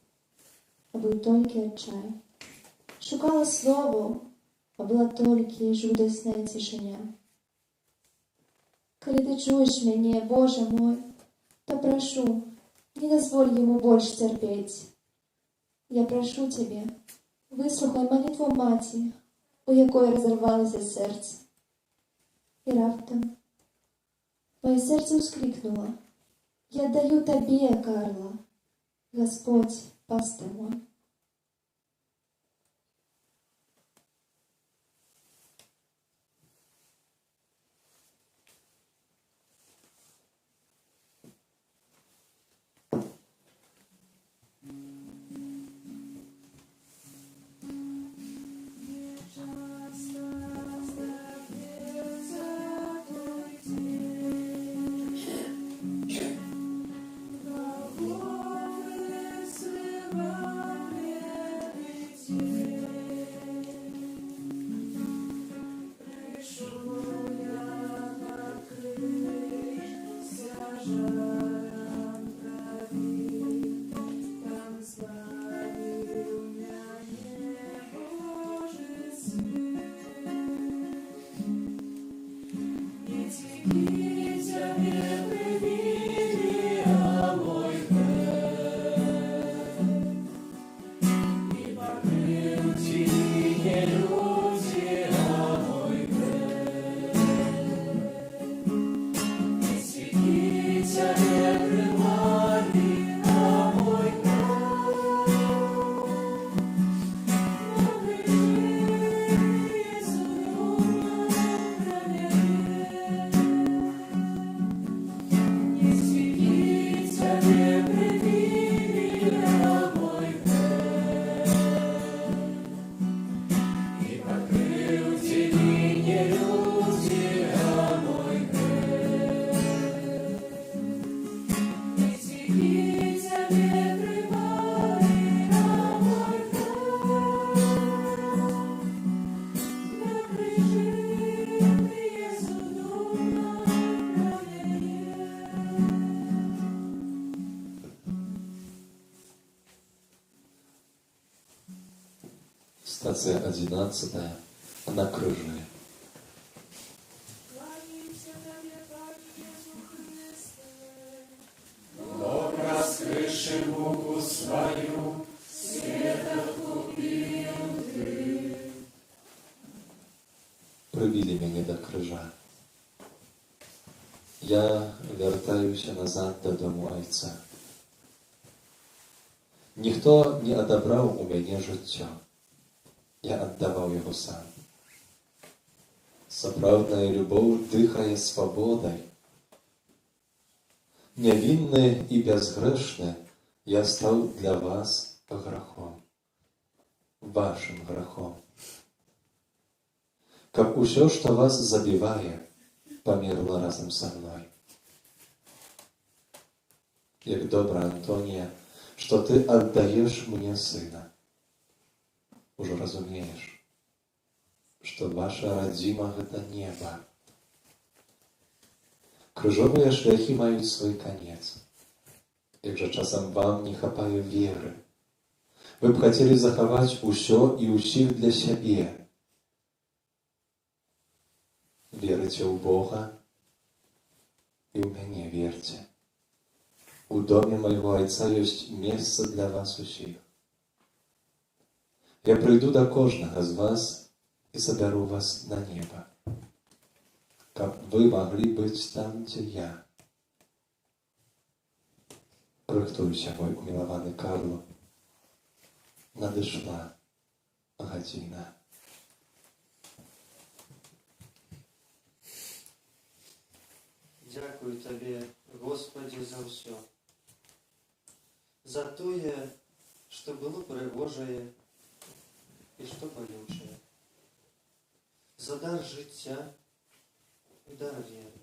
а быў толькі адчай. Шукала словаў, а была толькі жудасная цішыня. Калі ты чуеш мяне, Божа мой, то прашу, не дазволь яму больш цярпець. Я прашу цябе, выслухай малітву маці, у якой разарвалася сэрца. І раптам мое сэрца ўскрикнула: я даю табе, Карла, Господь, пастор мой. Мой Stacja 11. Na krzyży. Кланяемся Тебе, Пане Иисус Христе. Прибили меня до крыжа. Я вертаюся назад до дому Ojca. Ніхто не адабраў у мяне жыццё. Я аддаваў яго сам. Сапраўдная любоў дыхае свабодай. Нявінны і бязгрэшны я стаў для вас грахом. Вашым грахом. Каб усё, што вас забівае, памерла разам са мной. Як добра, Антонія, што ты аддаеш мне сына. Ужо разумееш, што ваша радзіма гэта неба. Крыжовыя шляхі маюць свой канец. Як жа часам вам не хапае веры. Вы б хацелі захаваць усё і ўсіх для сябе. Верыце ў Бога і ў мяне верце. У доме майго Айца ёсць месца для вас усіх. Я прыйду да кожнага з вас і забяру вас на неба, каб вы маглі быць там, дзе я. Рыхтуйся, мой умілаваны Карло. Надышла гадзіна. Дякую Табе, Господи, за ўсё. За тое, што было прыгожае і што балючае. За дар жыцця і дар веры.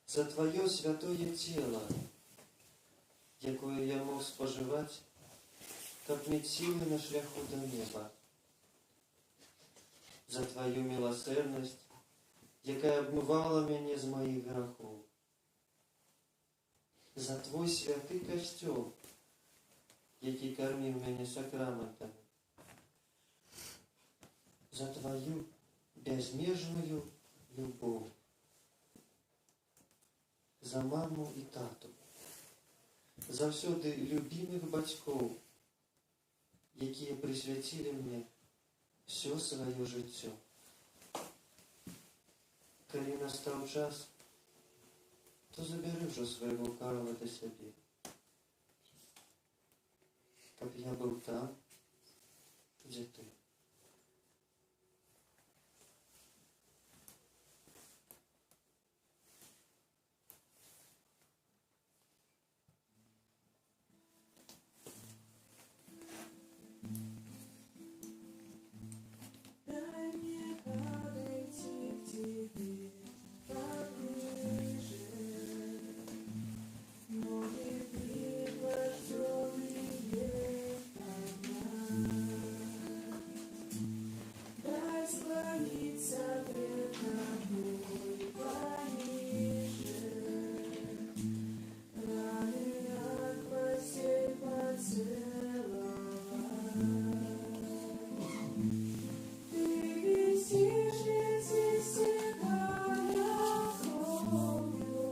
За Тваё святое цела, якое я мог спажываць, каб мець сілы на шляху да неба. За Тваю міласэрнасць, якая абмывала мяне з маіх грахоў. За Твой святы касцёл, які карміў мяне сакраментамі. За Тваю бязмежную любоў. За маму і тату. Заўсёды любімых бацькоў, якія прысвяцілі мне всё сваё жыццё. Калі настаў час, то забяры ўжо свайго Карла да сябе. Каб я быў там, дзе ты. Дай мне подойти к Тебе поближе. Ноги пригвожденные дай склониться пред Тобой пониже. Раны от постель поцеловать. Ты висишь здесь, стекая кровью,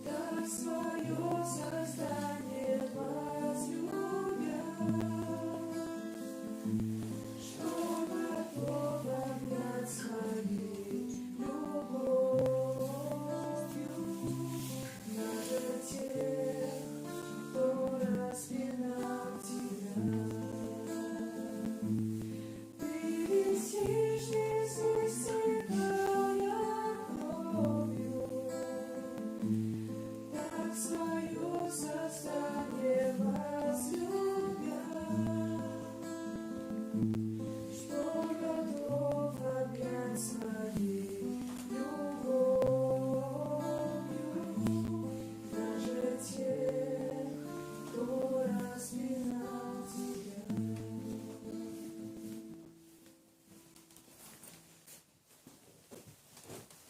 так свое создание возлюбя, что готов обнять своей любовью даже тех, кто распинал тебя. Ты висишь здесь, истекая кровью, так свое создание возлюбя, что готов обнять своей любовью даже тех, кто распинал тебя.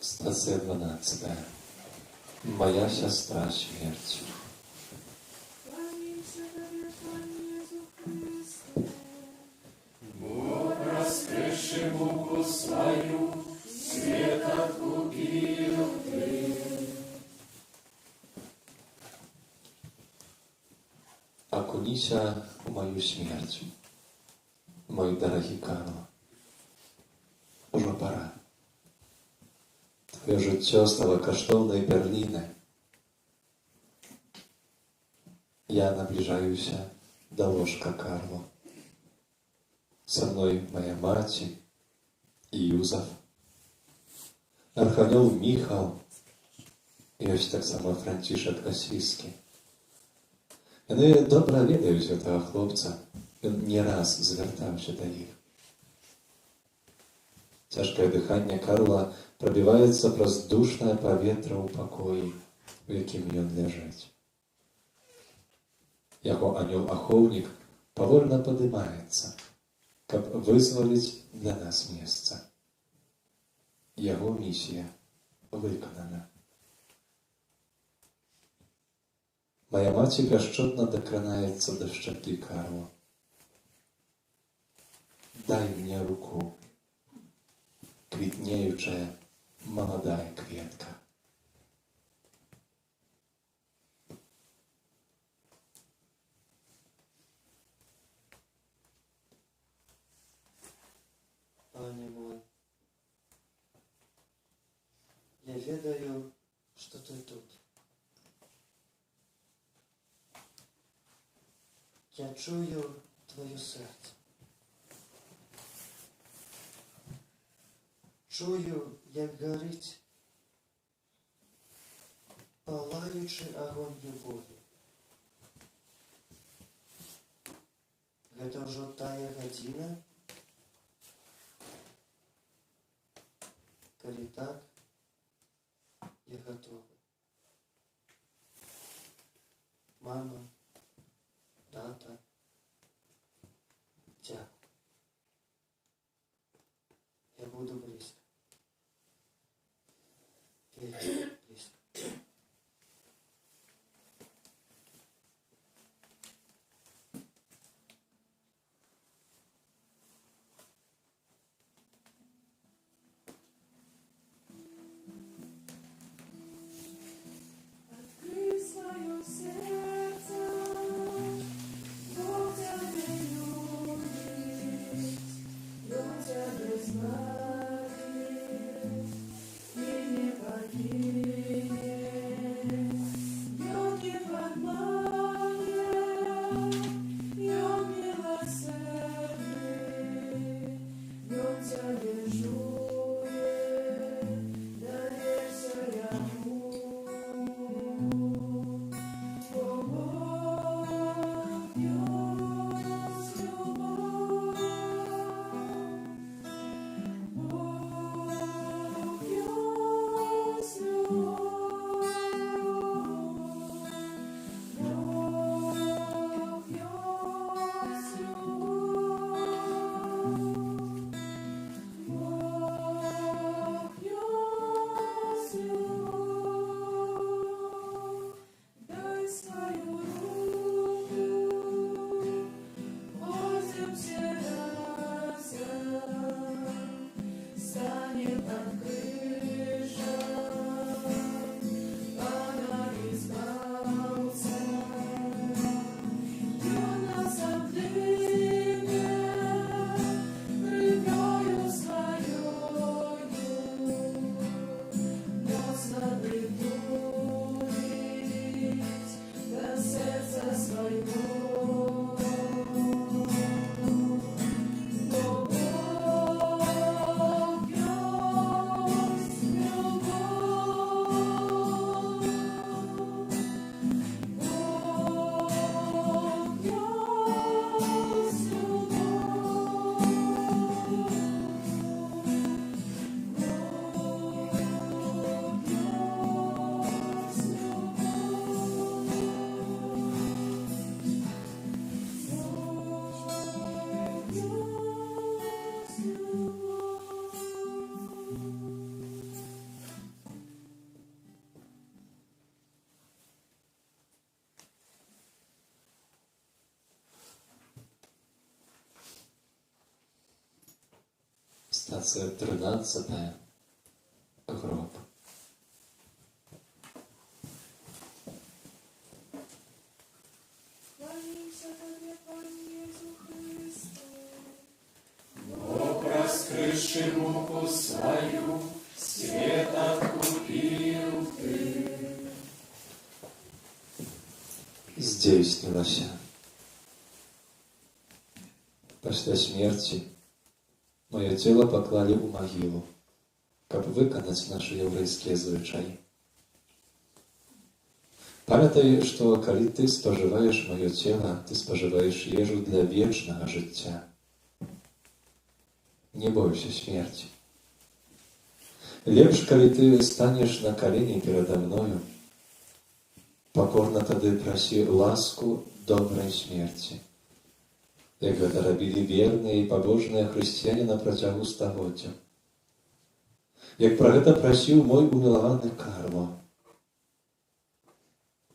Stacja 12. Moja siostra śmierci. Кланяемся Тебе, Пане Иисус Христе. Вторгнися в мою смерть, мой дорогий Карл. Ужо пора. Твоё жыццё стало каштоўнай перлінай. Я наближаюся до ложка Карла. Со мной моя маці, Юзаф, арханёл Міхал, ёсць таксама Францішак Асійскі. Яны добра ведаюць гэтага хлопца, ён не раз звяртаўся да іх. Цяжкае дыханне Карла прабіваецца праз душнае паветра ў пакоі, у якім ён ляжыць. Яго анёл-ахоўнік павольна падымаецца, каб вызваліць для нас месца. Яго місія выканана. Моя маці пяшчотна дакранаецца да шчакі Карла. Дай мне руку, квітнеючая маладая кветка. Пане мой, я ведаю, что ты тут. Я чую твое серце. Чую, як горить палаючий огонь любові. Гэта ўжо тая гадзіна, калі так, я готовы. Мама, тата, дякую. Я буду близко. Вечно близко. Открой свое сердце, Бог тебя любит, Бог тебя знает и не покинет. Он не подманит, Он милосердный, Он тебя жует, доверься Ему. Дай свою руку, возьмем все разом, станем под крышей, фонарь избавился, и Он нас обнимет рукою своею, мощно притулить до сердца своего. Но Бог есть любовь, Бог есть Стацыя 13. Гроб. Хвалимся души муку свою, свет откупил Ты. Здійснилося. Пасля смерти мое тело поклали у могилу, каб выканаць наши яўрэйскія звычаі. Памятай, што калі ты спажываеш маё цела, ты спажываеш ежу для вечнага жыцця. Не бойся смерти. Лепш, калі ты станеш на калені перада мною, пакорна тады прасі ласку добрай смерці, як гэта рабілі верныя і пабожныя хрысціяне на працягу стагоддзяў. Як пра гэта прасіў мой умілаваны Карло.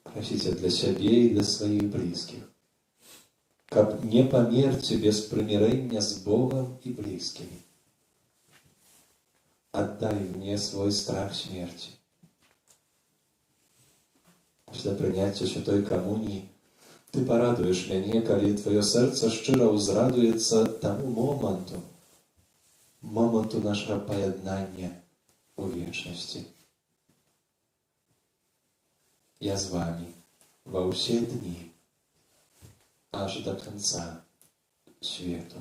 Прасіце для сябе і для сваіх блізкіх, каб не памерці без прымірэння з Богам і блізкімі. Аддай мне свой страх смерти. Пасля прыняцця святой камуніі ты парадуеш мяне, калі твоё сэрца шчыра ўзрадуецца таму моманту нашага паяднання у вечнасці. Я з вами ва ўсе дні, аж до конца свету.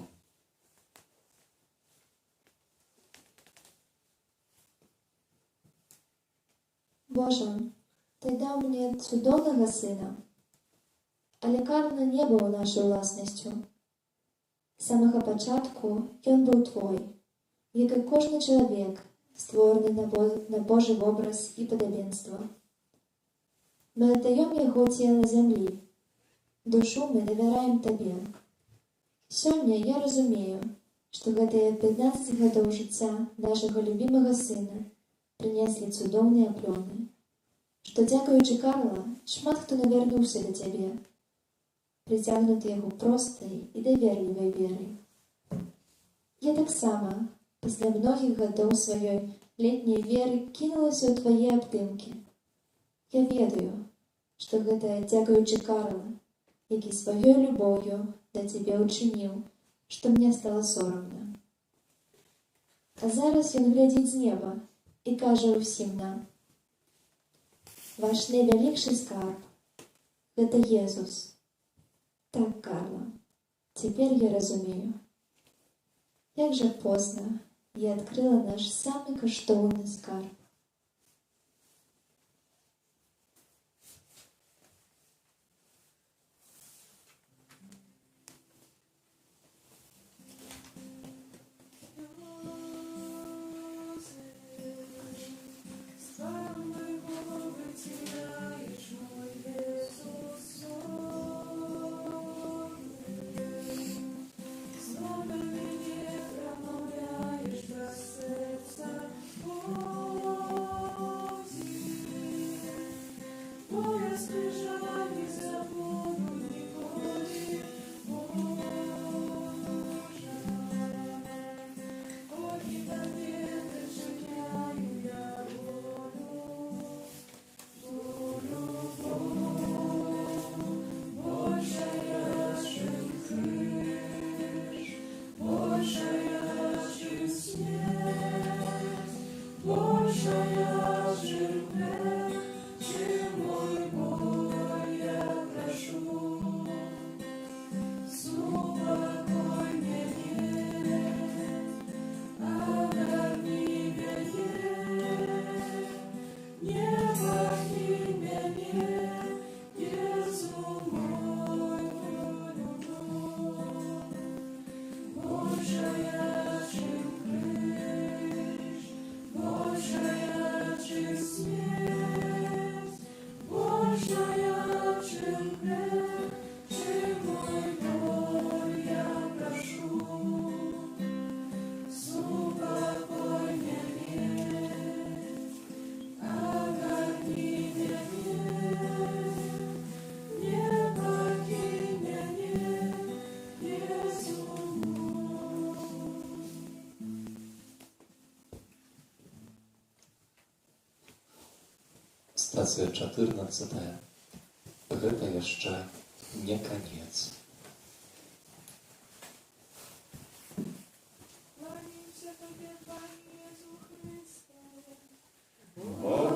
Боже, Ти дав мені цудовного сина, але Карл не був нашою власністю. З самого початку він був Твой, як і кожен чоловік, створений на Божий образ і подобенство. Ми віддаємо його тіло землі, душу ми довіряємо Тобі. Сьогодні я розумію, що гэтыя 15 гадоў жыцця нашого любимого сина принесли цудоўныя плёны, што, дзякуючы Карла, шмат хто навярнуўся да Цябе, прыцягнуты яго простай і даверлівай верай. Я таксама, пасля многіх гадоў сваёй летняй веры, кінулася ў Твае абдымкі. Я ведаю, што гэта дзякуючы Карла, які сваёй любоўю да Цябе ўчыніў, што мне стала сорамна. А зараз ён глядзіць з неба і кажа ўсім нам: ваш найвялікшы скарб – гэта Езус. Так, Карла, цяпер я разумею. Як жа позна я адкрыла наш самы каштоўны скарб. Стацыя 14. Гэта яшчэ не канец. Кланяемся Тебе, Panie Jezu Chryste.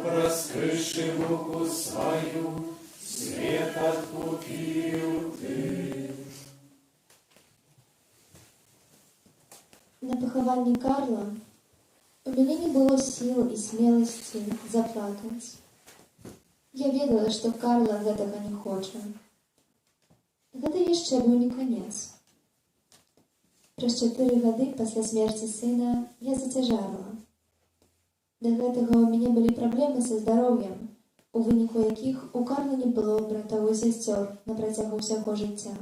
Пораскрыши руку свою, свет откупил Ты. На поховании Карла у меня не было сил и смелости заплакать. Я ведала, што Карла гэтага не хоча. Гэта яшчэ быў не канец. Праз 4 гады пасля смерці сына я зацяжарала. Да гэтага ў мяне былі праблемы са здароўем, у выніку якіх у Карла не было братоў і сясцёр на працягу ўсяго жыцця.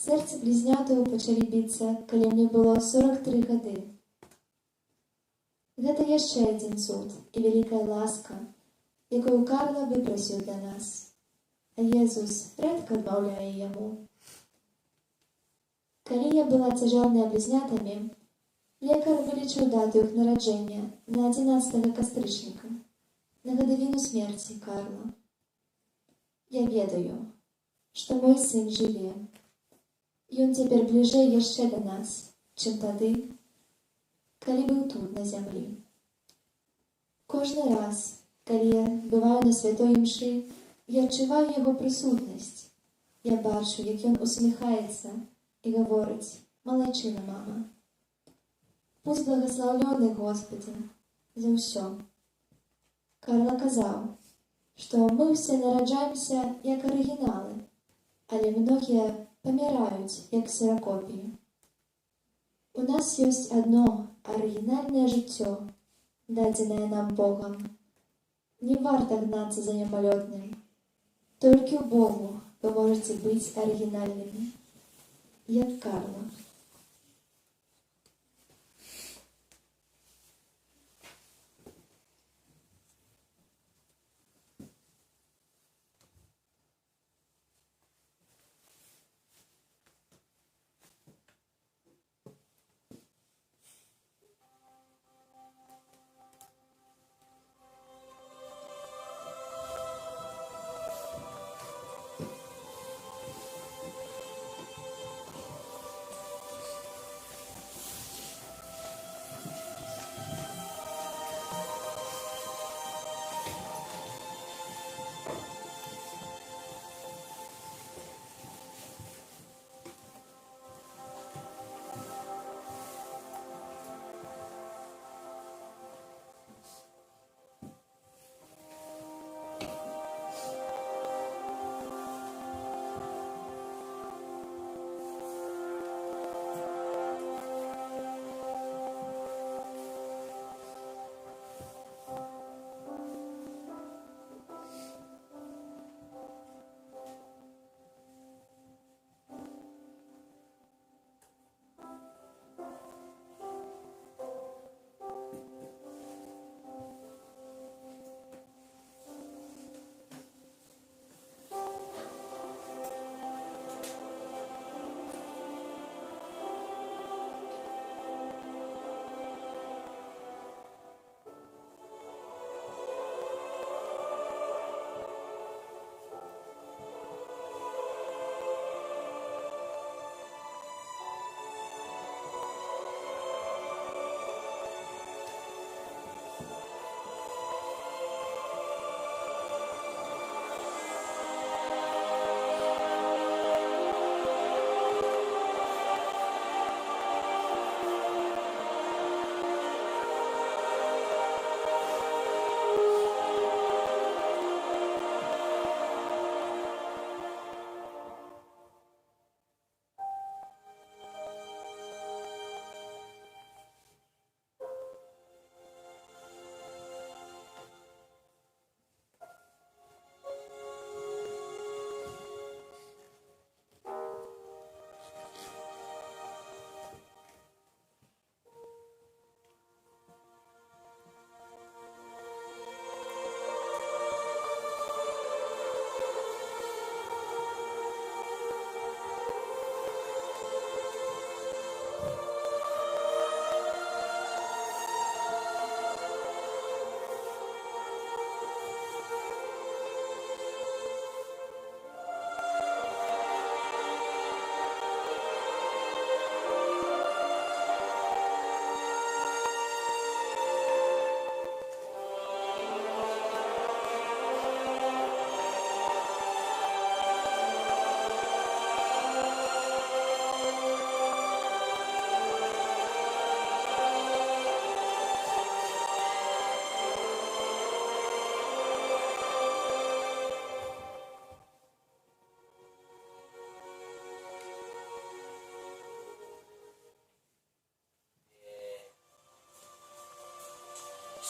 Сэрцы блізнятаў пачалі біцца, калі мне было 43 гады. Гэта яшчэ адзін цуд і вялікая ласка, якую Карла выпрасіў для нас, а Езус рэдка адмаўляе яму. Калі я была цяжарнай блізнятамі, лекар вылічыў дату іх нараджэння на 11 кастрычніка, на гадавіну смерці Карла. Я ведаю, што мой сын жыве. Ён цяпер бліжэй яшчэ да нас, чым тады, калі быў тут, на зямлі. Кожны раз, калі я бываю на святой імшы, я адчуваю яго прысутнасць. Я бачу, як ён усміхаецца і гаворыць: «Малайчына, мама». Будь благословленный, Господи, за ўсё. Карла казаў, што мы ўсе нараджаемся як арыгіналы, але многія паміраюць як ксеракопіі. У нас ёсць адно арыгінальнае жыццё, дадзенае нам Богам. Не варта гнацца за мімалётным. Толькі ў Богу вы можаце быць арыгінальнымі, як Карла.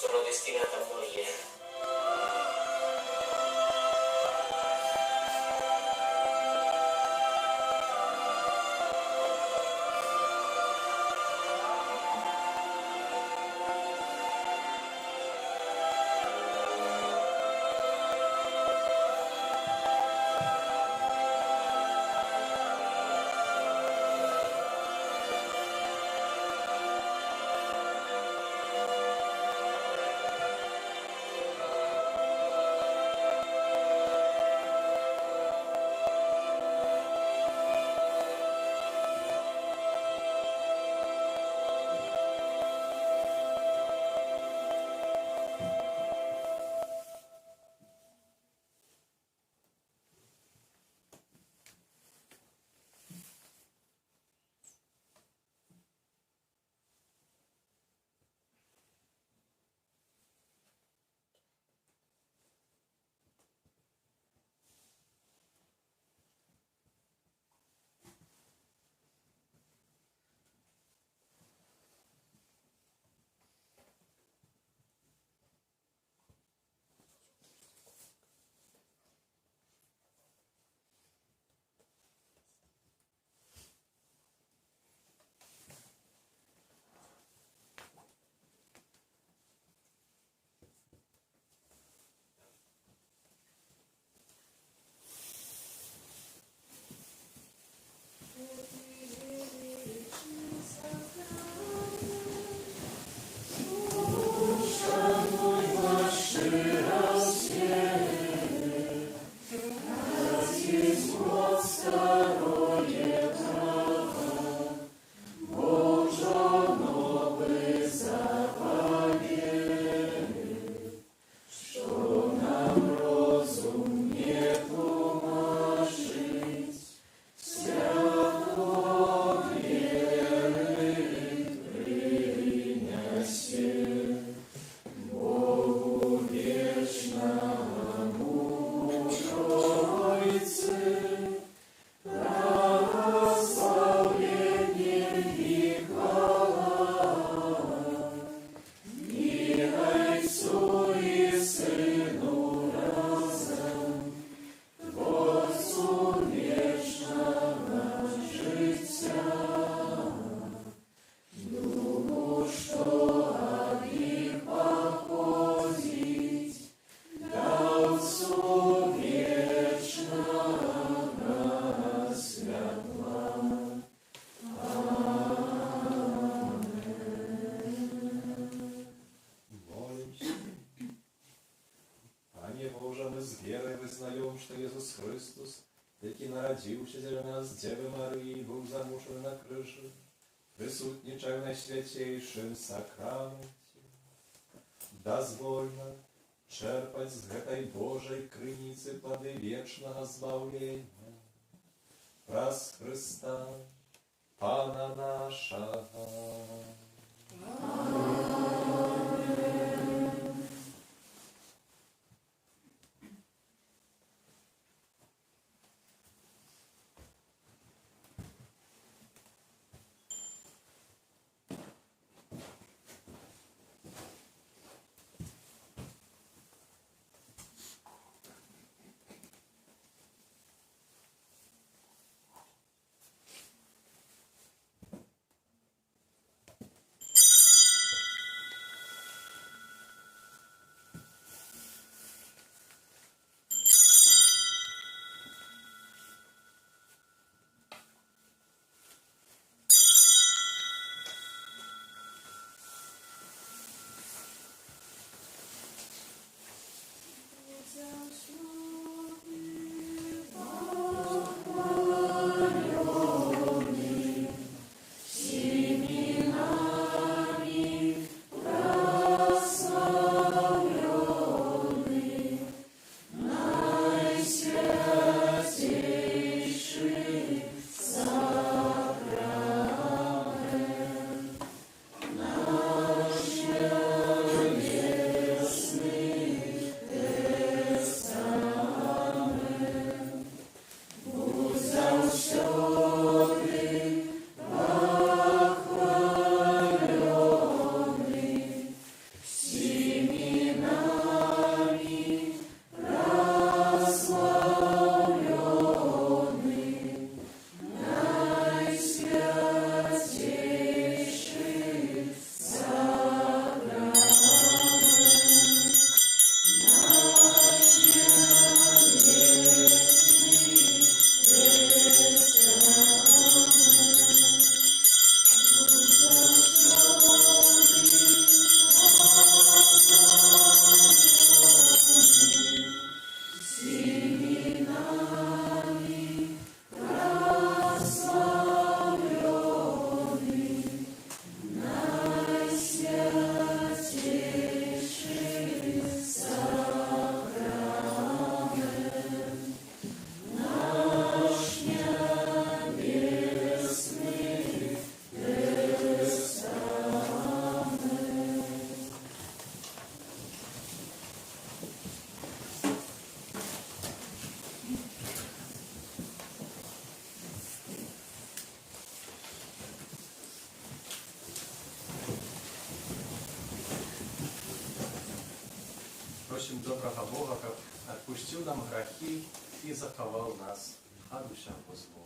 sono destinata a morire. что Иисус Христос, який народився для нас з Діви Марії, був замушений на крижі, присутнічав в найсвятейшем сакраменті. Дозвольно черпать з этой Божей крыницы плоды вечного збавлення. Праз Христа, Пана нашого. просім доброго Бога, каб адпусціў нам грахі і захаваў нас ад усяго злога.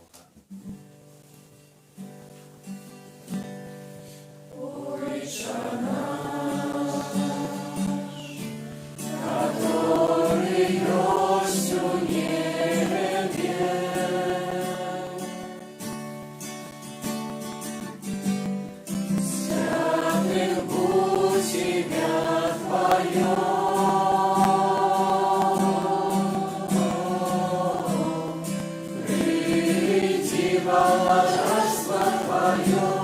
Царство Твое.